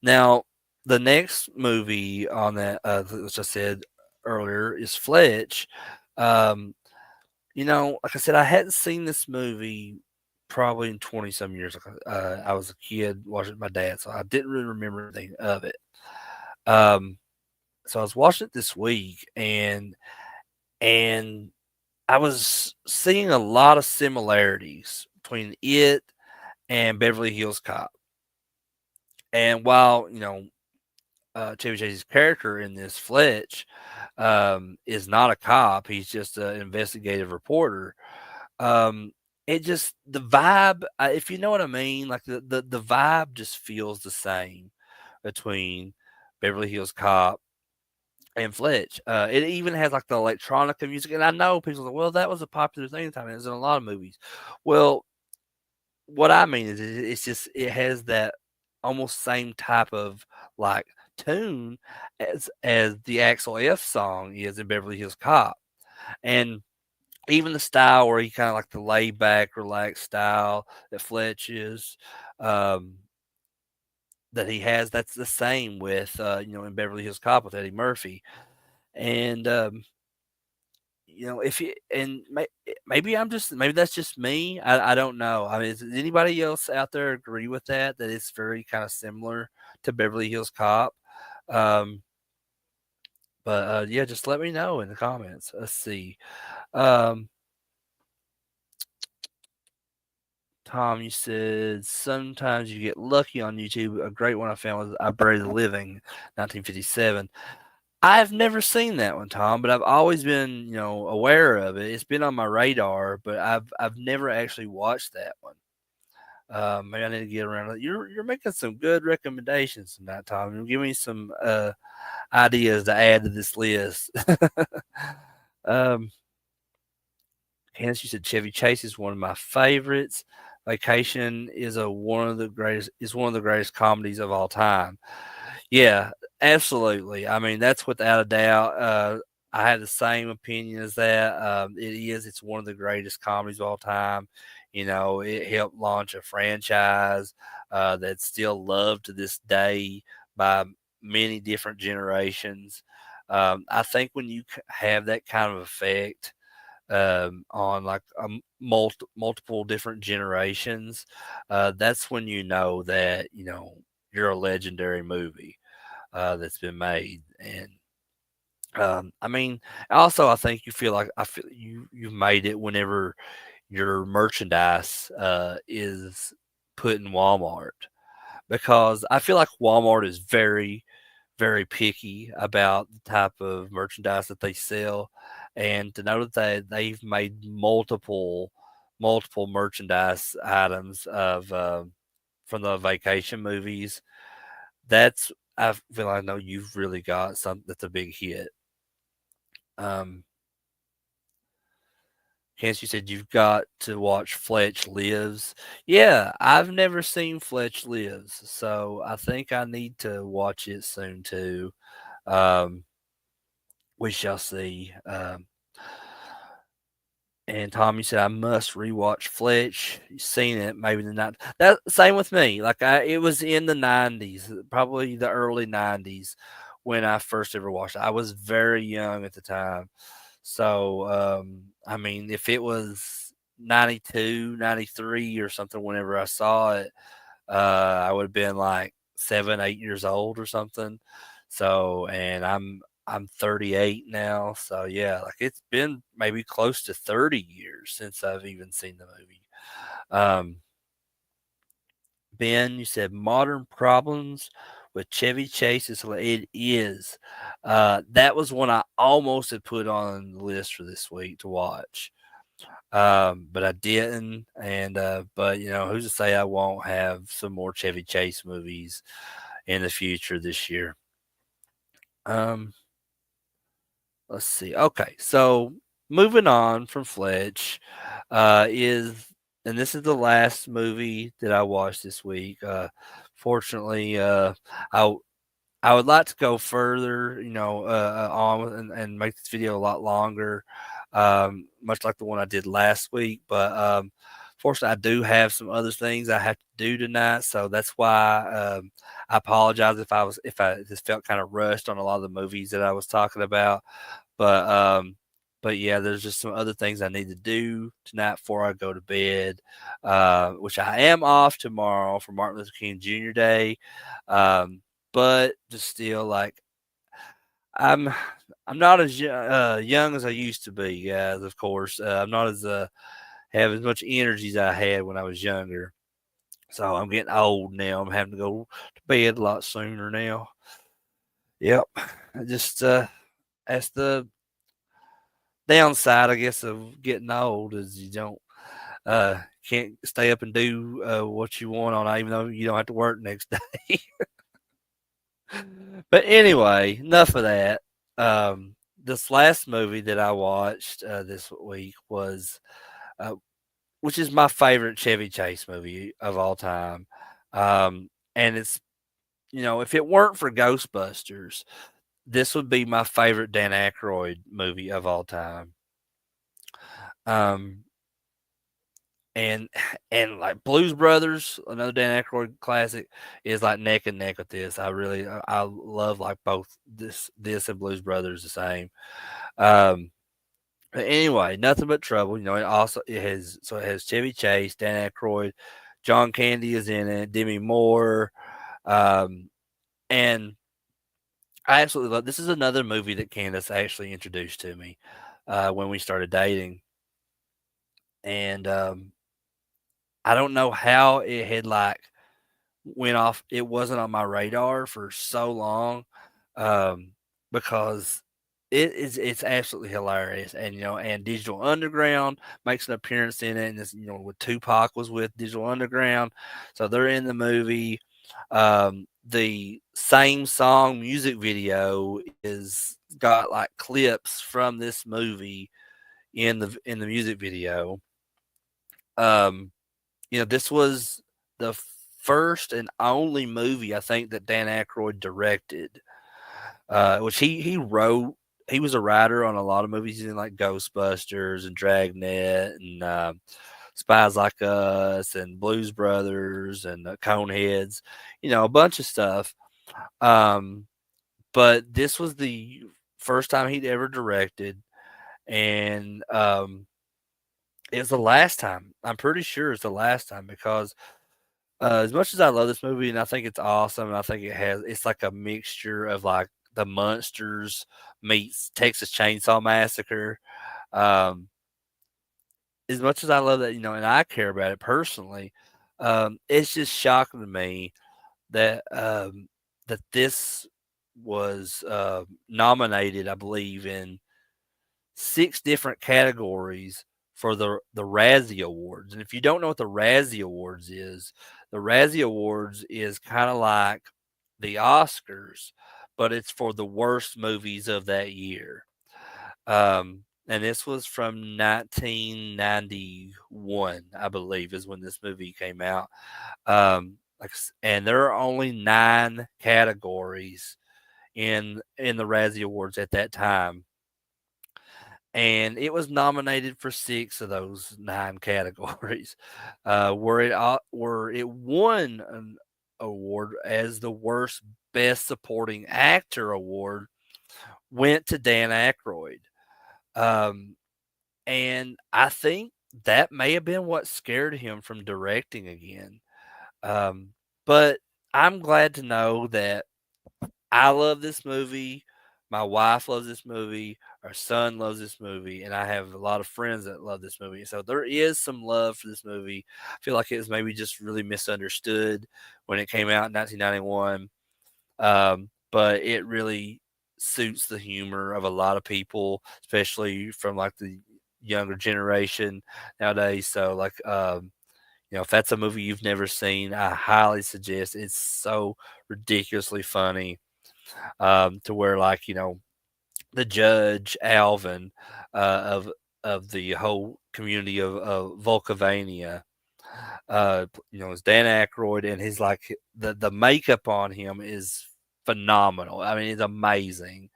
Speaker 1: Now, the next movie on that, which I said earlier, is Fletch. Um, Like I said, I hadn't seen this movie probably in 20 some years. Like, I was a kid watching it with my dad, so I didn't really remember anything of it. Um, so I was watching it this week, and I was seeing a lot of similarities between it and Beverly Hills Cop. And while Chevy Chase's character in this Fletch is not a cop, he's just an investigative reporter. Um, it just the vibe, if you know what I mean, like the vibe just feels the same between Beverly Hills Cop and Fletch. It even has like the electronica music, and I know people are like, well, that was a popular thing at the time. It was in a lot of movies. Well, what I mean is, it's just it has that almost same type of like tune as the Axel F song is in Beverly Hills Cop, and even the style where he kind of like the laid back, relaxed style that Fletch is, um, that he has. That's the same with in Beverly Hills Cop with Eddie Murphy, and if you and maybe maybe that's just me. I don't know. I mean, does anybody else out there agree with that? That it's very kind of similar to Beverly Hills Cop. Um, but yeah, just let me know in the comments. Let's see. Um, Tom, you said sometimes you get lucky on YouTube. A great one I found was I Buried the Living, 1957. I've never seen that one, Tom, but I've always been, aware of it. It's been on my radar, but I've never actually watched that one. Maybe I need to get around to it. You're making some good recommendations tonight, Tom. You're giving me some ideas to add to this list. um, Candace, you said Chevy Chase is one of my favorites. Vacation is one of the greatest comedies of all time. Yeah, absolutely. I mean, that's without a doubt. I had the same opinion as that. It is. It's one of the greatest comedies of all time. It helped launch a franchise that's still loved to this day by many different generations. I think when you have that kind of effect on like multiple different generations, that's when you know that you're a legendary movie that's been made. And I mean, also I think you feel like I feel you've made it whenever your merchandise is put in Walmart, because I feel like Walmart is very very picky about the type of merchandise that they sell, and to know that they've made multiple merchandise items of from the vacation movies. That's I feel I know you've really got something that's a big hit. Um, Hence, you said you've got to watch Fletch Lives. Yeah, I've never seen Fletch Lives, so I think I need to watch it soon too. Um, we shall see. And Tom, you said I must rewatch Fletch. You seen it, maybe the night. That same with me. Like it was in the '90s, probably the early '90s, when I first ever watched it. I was very young at the time, so I mean, if it was 92, 93, or something, whenever I saw it, I would have been like 7, 8 years old or something. So, and I'm 38 now. So yeah, like it's been maybe close to 30 years since I've even seen the movie. Um, Ben, you said modern problems with Chevy Chase it is. That was one I almost had put on the list for this week to watch. But I didn't. And but who's to say I won't have some more Chevy Chase movies in the future this year? Um, let's see. Okay, so moving on from Fletch, is and this is the last movie that I watched this week. Fortunately, I I would like to go further, on and make this video a lot longer, much like the one I did last week. But fortunately, I do have some other things I have to do tonight, so that's why I apologize if I just felt kind of rushed on a lot of the movies that I was talking about. But But yeah, there's just some other things I need to do tonight before I go to bed, which I am off tomorrow for Martin Luther King Jr. Day. But just still, like, I'm I'm not as young as I used to be, guys. Of course, I'm not as have as much energy as I had when I was younger. So I'm getting old now. I'm having to go to bed a lot sooner now. Yep. I just that's the downside, I guess, of getting old is you don't can't stay up and do what you want on, even though you don't have to work next day. But anyway, enough of that. This last movie that I watched this week was, uh, which is my favorite Chevy Chase movie of all time. And it's, if it weren't for Ghostbusters, this would be my favorite Dan Aykroyd movie of all time. Um, and like Blues Brothers, another Dan Aykroyd classic, is like neck and neck with this. I love like both this and Blues Brothers the same. Um, but anyway, nothing but trouble. It has Chevy Chase, Dan Aykroyd, John Candy is in it, Demi Moore, um, and I absolutely love. This is another movie that Candace actually introduced to me when we started dating, and I don't know how it had like went off. It wasn't on my radar for so long, um, because it's absolutely hilarious. And and Digital Underground makes an appearance in it, and this, with Tupac was with Digital Underground, so they're in the movie. The same song music video is got like clips from this movie in the music video. Um, this was the first and only movie I think that Dan Aykroyd directed, which he wrote. He was a writer on a lot of movies, in like Ghostbusters and Dragnet and Spies Like Us and Blues Brothers and Coneheads, a bunch of stuff. Um, but this was the first time he'd ever directed, and it's the last time. I'm pretty sure it's the last time because as much as I love this movie and I think it's awesome, and I think it's like a mixture of like the Munsters meets Texas Chainsaw Massacre. Um, as much as I love that, and I care about it personally, it's just shocking to me that that this was nominated, I believe, in 6 different categories for the Razzie Awards. And if you don't know what the Razzie Awards is, the Razzie Awards is kind of like the Oscars, but it's for the worst movies of that year. And this was from 1991, I believe, is when this movie came out. And there are only 9 categories in the Razzie Awards at that time, and it was nominated for 6 of those 9 categories, where it won an award as the worst Best Supporting Actor award went to Dan Aykroyd, um, and I think that may have been what scared him from directing again, um, but I'm glad to know that I love this movie. My wife loves this movie. Our son loves this movie, and I have a lot of friends that love this movie. So there is some love for this movie. I feel like it was maybe just really misunderstood when it came out in 1991, but it really suits the humor of a lot of people, especially from like the younger generation nowadays. So like, if that's a movie you've never seen, I highly suggest. It's so ridiculously funny, to where like the judge Alvin, of the whole community of Volcavania, is Dan Aykroyd, and his like the makeup on him is phenomenal. I mean, it's amazing.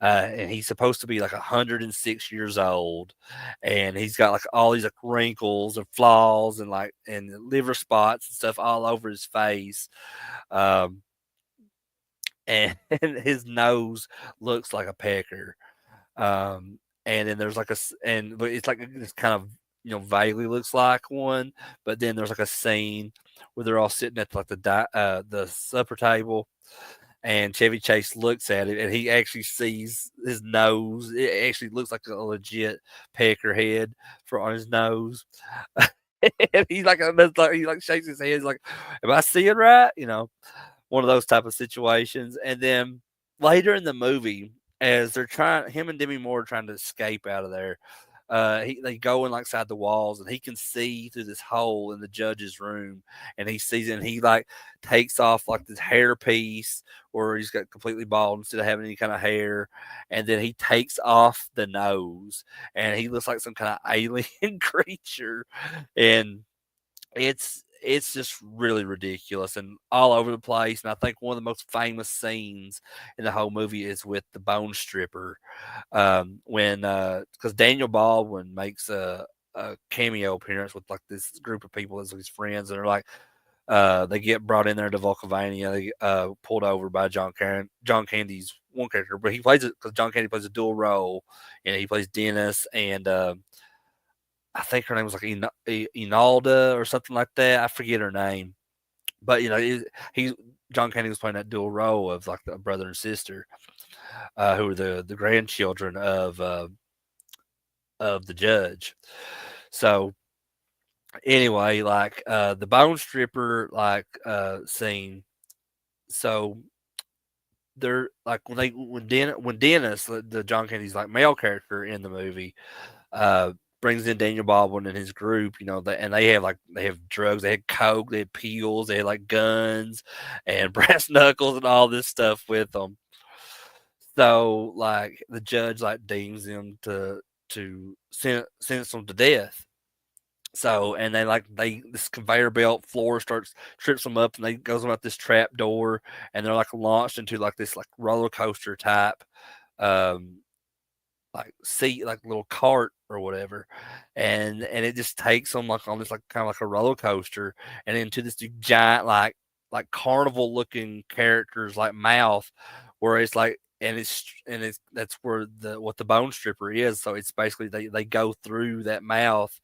Speaker 1: And he's supposed to be like 106 years old, and he's got like all these like wrinkles and flaws and like and liver spots and stuff all over his face. Um, and his nose looks like a pecker. Um, and then there's like but it's like it's kind of vaguely looks like one, but then there's like a scene where they're all sitting at like the supper table, and Chevy Chase looks at it, and he actually sees his nose. It actually looks like a legit pecker head for on his nose. And he like shakes his head. He's like, "Am I seeing right?" One of those type of situations. And then later in the movie, as him and Demi Moore are trying to escape out of there, they go in like side the walls, and he can see through this hole in the judge's room, and he sees it, and he like takes off like this hair piece, or he's got completely bald instead of having any kind of hair, and then he takes off the nose, and he looks like some kind of alien creature, and it's just really ridiculous and all over the place. And I think one of the most famous scenes in the whole movie is with the bone stripper, when because Daniel Baldwin makes a cameo appearance with like this group of people as his friends, and they're like they get brought in there to Volcovania. They pulled over by John Candy's one character, but he plays it because John Candy plays a dual role, and he plays Dennis and. I think her name was like Inalda or something like that. I forget her name, but he John Candy was playing that dual role of like the brother and sister, who were the grandchildren of the judge. So anyway, like the bone stripper like scene. So they're like when Dennis, the John Candy's like male character in the movie, uh, brings in Daniel Baldwin and his group, and they have drugs, they had coke, they had pills, they had like guns and brass knuckles and all this stuff with them. So like the judge like deems them to sentence them to death. So and they this conveyor belt floor trips them up, and they goes them out this trap door, and they're like launched into like this like roller coaster type um like seat, like little cart or whatever, and it just takes them like on this like kind of like a roller coaster, and into this giant like carnival looking characters like mouth, where it's like and it's that's where the what the bone stripper is. So it's basically they go through that mouth,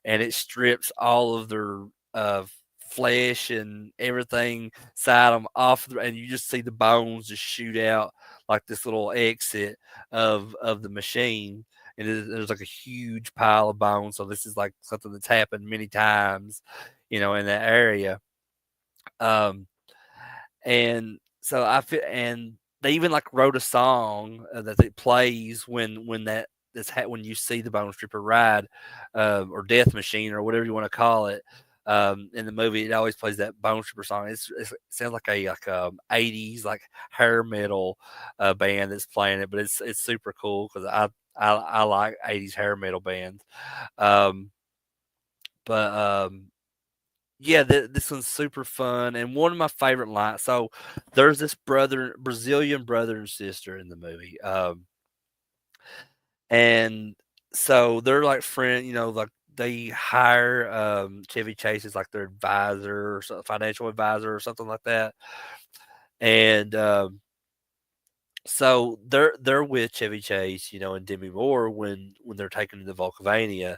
Speaker 1: and it strips all of their uh flesh and everything inside them off, and you just see the bones just shoot out like this little exit of the machine, and there's like a huge pile of bones. So this is like something that's happened many times, in that area. Um, and so I feel, and they even like wrote a song that it plays when you see the Bone Stripper ride, or Death Machine or whatever you want to call it. In the movie, it always plays that Bone Stripper song. It sounds like a '80s like hair metal band that's playing it, but it's super cool because I like '80s hair metal bands. Um, but yeah, this one's super fun, and one of my favorite lines. So there's this Brazilian brother and sister in the movie, and so they're like friend, like they hire Chevy Chase as like their advisor or financial advisor or something like that, and so they're with Chevy Chase, and Demi Moore when they're taken to the Volcovania,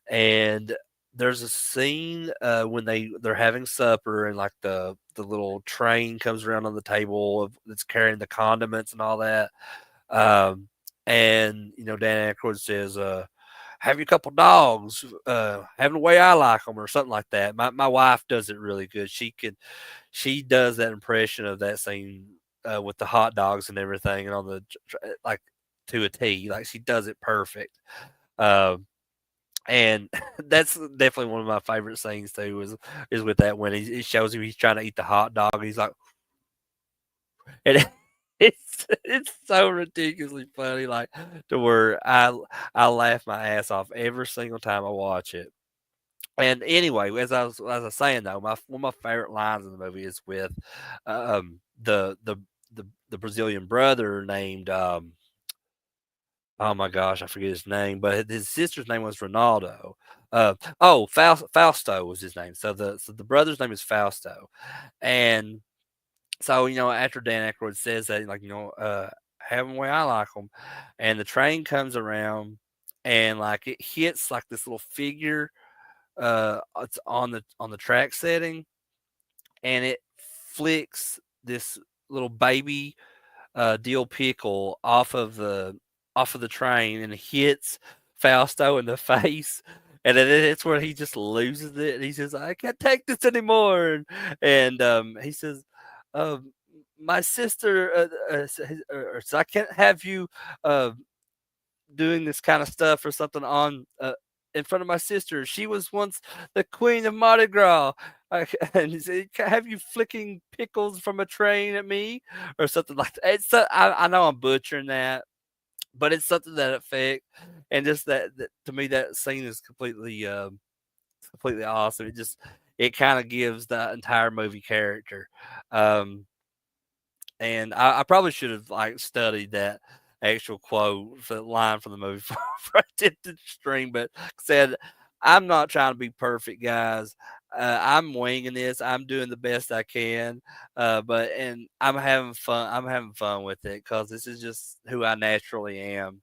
Speaker 1: and there's a scene when they're having supper, and like the little train comes around on the table that's carrying the condiments and all that, um, and Dan Aykroyd says, "Have you a couple dogs? Having the way I like them," or something like that. My wife does it really good. She does that impression of that scene with the hot dogs and everything, and on the like to a T. Like she does it perfect. Um, and that's definitely one of my favorite scenes too. Is with that when it shows him he's trying to eat the hot dog. And he's like, and it's so ridiculously funny, like to where I laugh my ass off every single time I watch it. And anyway, as I was saying though, my one of my favorite lines in the movie is with the the Brazilian brother named oh my gosh, I forget his name, but his sister's name was Ronaldo. Fausto was his name. So the brother's name is Fausto, and so after Dan Aykroyd says that, like have them the way I like them. And the train comes around, and like it hits like this little figure. It's on the track setting, and it flicks this little baby Dill Pickle off of the train and hits Fausto in the face. And then it's where he just loses it. And he says, "I can't take this anymore." And he says, um, "My sister, so I can't have you uh, doing this kind of stuff or something on in front of my sister. She was once the queen of Mardi Gras." And he said, "Have you flicking pickles from a train at me?" Or something like that. I know I'm butchering that, but it's something that effect, and just that to me that scene is completely awesome. It kind of gives the entire movie character. Um, and I probably should have like studied that actual quote for the line from the movie before I did the stream, but said I'm not trying to be perfect, guys. I'm winging this. I'm doing the best I can, but and I'm having fun. I'm having fun with it because this is just who I naturally am,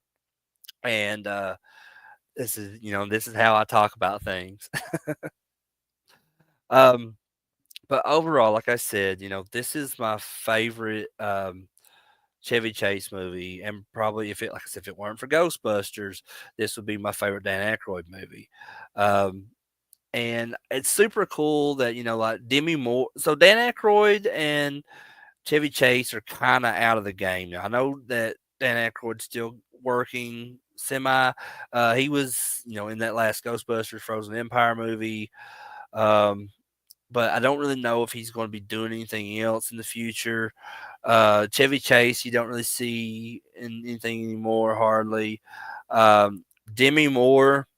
Speaker 1: and this is how I talk about things. um, but overall, like I said, this is my favorite. Chevy Chase movie, and probably like I said, if it weren't for Ghostbusters, this would be my favorite Dan Aykroyd movie. Um, and it's super cool that like Demi Moore. So Dan Aykroyd and Chevy Chase are kind of out of the game now. I know that Dan Aykroyd's still working semi. He was in that last Ghostbusters Frozen Empire movie. Um, but I don't really know if he's going to be doing anything else in the future. Chevy Chase, you don't really see in anything anymore, hardly. Um, Demi Moore,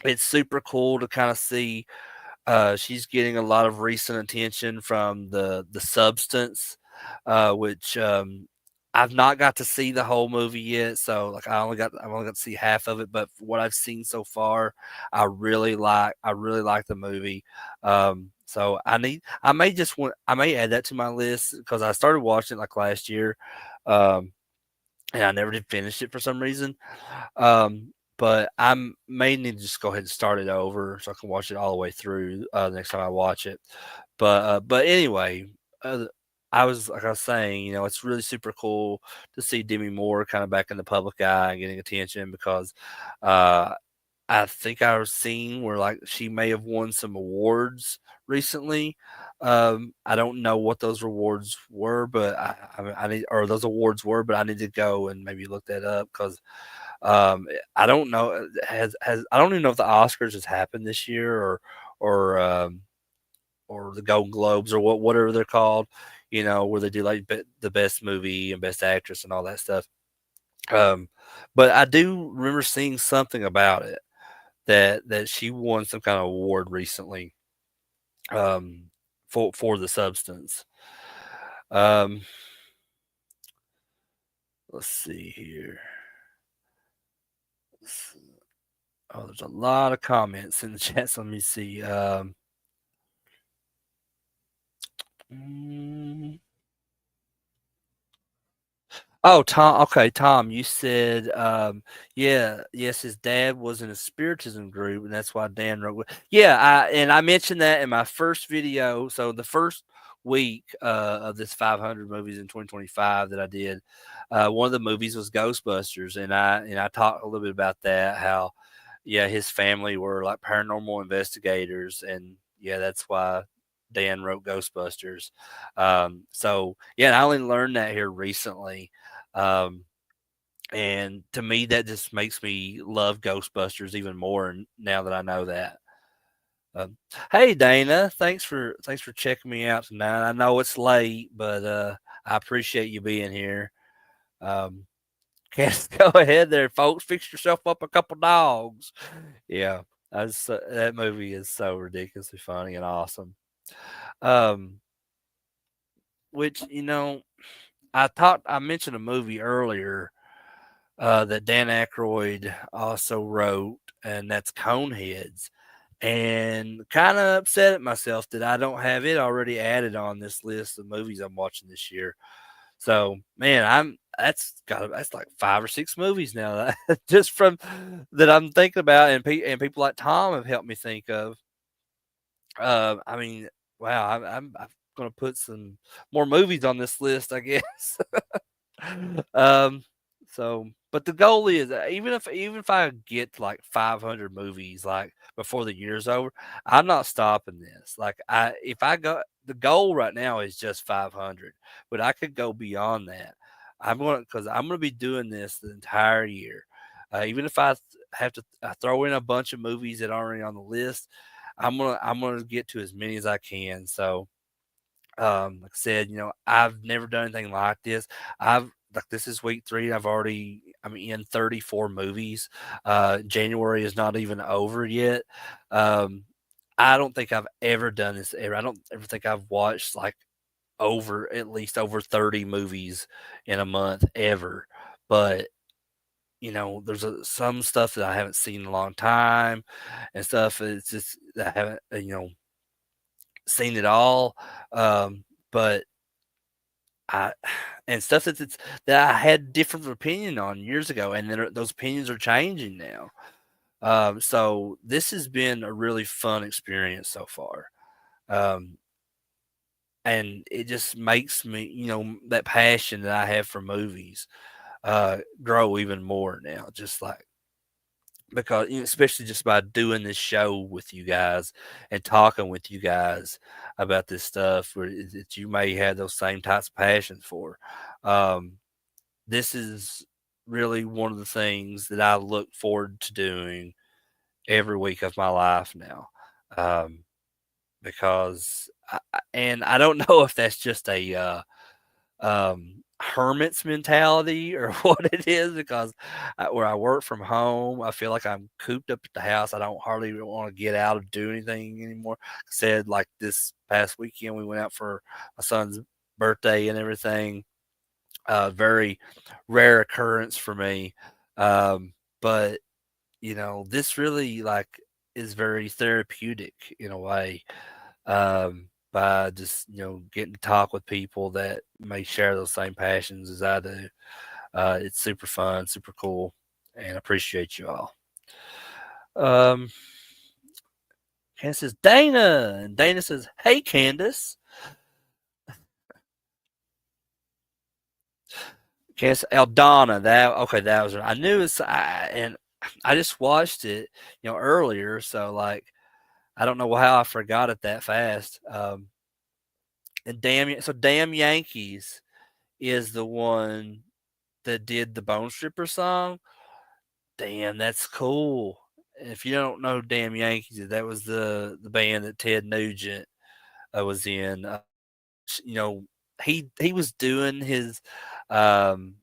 Speaker 1: it's super cool to kind of see. She's getting a lot of recent attention from the Substance, which I've not got to see the whole movie yet. So like I've only got to see half of it, but what I've seen so far, I really like the movie. So I may add that to my list because I started watching it like last year, um, and I never did finish it for some reason. But I may need to just go ahead and start it over so I can watch it all the way through the next time I watch it. But anyway, uh, like I was saying, it's really super cool to see Demi Moore kind of back in the public eye and getting attention because uh, I think I was seeing where like she may have won some awards recently. I don't know what those rewards were, but I need or those awards were, but I need to go and maybe look that up because I don't know has I don't even know if the Oscars has happened this year or or the Golden Globes or whatever they're called. Where they do like the best movie and best actress and all that stuff. Um, but I do remember seeing something about it that she won some kind of award recently um, for the substance. Um, let's see here. Oh, there's a lot of comments in the chat. So let me see. Mm, Oh, Tom. Okay, Tom. You said, yeah, yes, his dad was in a spiritism group, and that's why Dan wrote. Yeah, I mentioned that in my first video. So the first week of this 500 movies in 2025 that I did, one of the movies was Ghostbusters, and I talked a little bit about that. How, yeah, his family were like paranormal investigators, and yeah, that's why Dan wrote Ghostbusters. So yeah, I only learned that here recently. Um, and to me, that just makes me love Ghostbusters even more now that I know that. Um, hey Dana, thanks for checking me out tonight. I know it's late, but I appreciate you being here. Um, can't go ahead there, folks. Fix yourself up a couple dogs. Yeah, that movie is so ridiculously funny and awesome. Um, which I mentioned a movie earlier that Dan Aykroyd also wrote, and that's Coneheads. And kind of upset at myself that I don't have it already added on this list of movies I'm watching this year. So, man, that's like 5 or 6 movies now that just from that I'm thinking about and people like Tom have helped me think of. I mean, wow, I'm gonna put some more movies on this list, I guess. Um, so, but the goal is even if I get to like 500 movies like before the year's over, I'm not stopping this. Like I if I go the goal right now is just 500, but I could go beyond that. I'm gonna be doing this the entire year. Even if have to throw in a bunch of movies that aren't already on the list, I'm gonna get to as many as I can. So like I said, I've never done anything like this. This is week 3. I'm in 34 movies. January is not even over yet. Um, I don't think I've ever done this ever. I don't ever think I've watched like over at least over 30 movies in a month ever. But there's some stuff that I haven't seen in a long time and stuff. It's just that I haven't, seen it all. But I and stuff that I had different opinion on years ago, and then those opinions are changing now. So this has been a really fun experience so far, um, and it just makes me, that passion that I have for movies, grow even more now. Just like because especially just by doing this show with you guys and talking with you guys about this stuff that you may have those same types of passions for. Um, this is really one of the things that I look forward to doing every week of my life now. Um, because and I don't know if that's just a hermit's mentality or what it is because where I work from home, I feel like I'm cooped up at the house. I don't hardly want to get out or do anything anymore. Said like this past weekend, we went out for my son's birthday and everything. Very rare occurrence for me. But this really like is very therapeutic in a way. By just getting to talk with people that may share those same passions as I do. It's super fun, super cool, and I appreciate you all. Um, Candace says Dana, and Dana says, "Hey, Candace." Candace Aldana. That okay? That was her. I knew it's and I just watched it, earlier. So like, I don't know how I forgot it that fast. And damn Yankees is the one that did the Bone Stripper song. Damn, that's cool. If you don't know Damn Yankees, that was the band that Ted Nugent was in. You know, he was doing his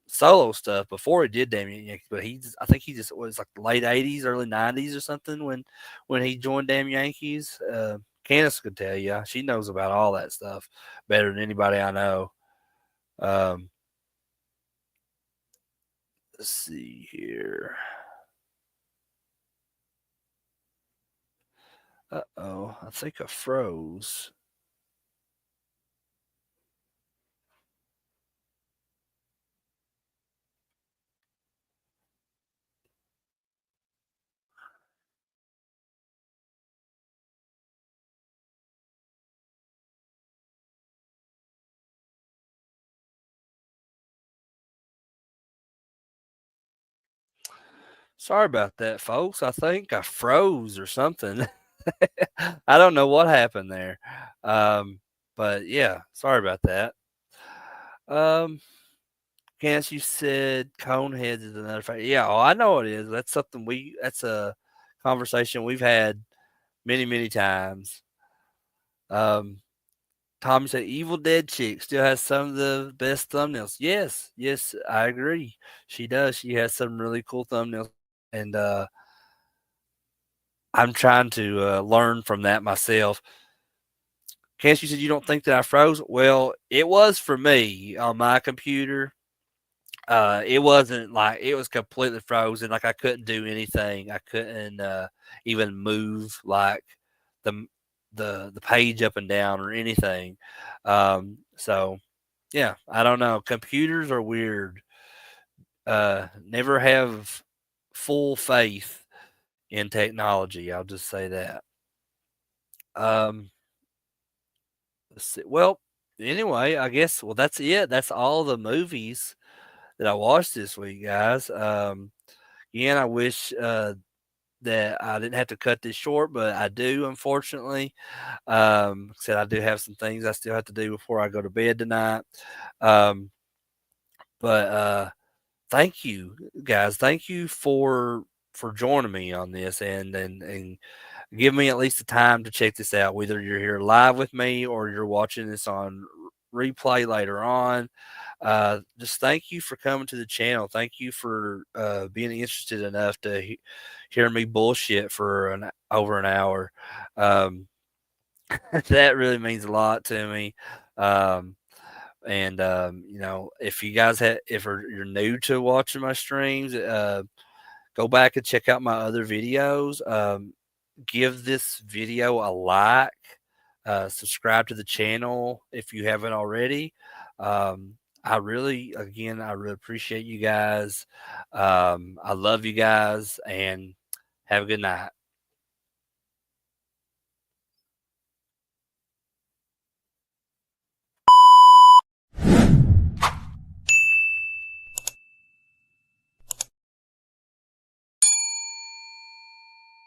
Speaker 1: solo stuff before he did Damn Yankees, but I think he just was like the late '80s, early '90s or something when he joined Damn Yankees. Candace could tell you, she knows about all that stuff better than anybody I know. Um, let's see here. Uh-oh, I think I froze. Sorry about that, folks. I think I froze or something. I don't know what happened there. Um, but yeah, sorry about that. Um, Candace, you said Coneheads is another fact. Yeah, oh, I know it is. That's a conversation we've had many, many times. Um, Tommy said Evil Dead chick still has some of the best thumbnails. Yes, yes, I agree. She does. She has some really cool thumbnails. And I'm trying to learn from that myself. Cass, you said you don't think that I froze. Well, it was for me on my computer. It wasn't like it was completely frozen. Like I couldn't do anything. I couldn't even move like the the page up and down or anything. So Yeah, I don't know. Computers are weird. Never have full faith in technology. I'll just say that. Um, let's see. Well, anyway, I guess. Well, that's it. That's all the movies that I watched this week, guys. Again, I wish that I didn't have to cut this short, but I do, unfortunately. Said I do have some things I still have to do before I go to bed tonight. Um, but thank you, guys. Thank you for joining me on this and give me at least the time to check this out. Whether you're here live with me or you're watching this on replay later on. Just thank you for coming to the channel. Thank you for being interested enough to hear me bullshit for over an hour. Um, that really means a lot to me. Um, and you know, if you guys if you're new to watching my streams, go back and check out my other videos. Give this video a like. Subscribe to the channel if you haven't already. Um, I really appreciate you guys. I love you guys, and have a good night.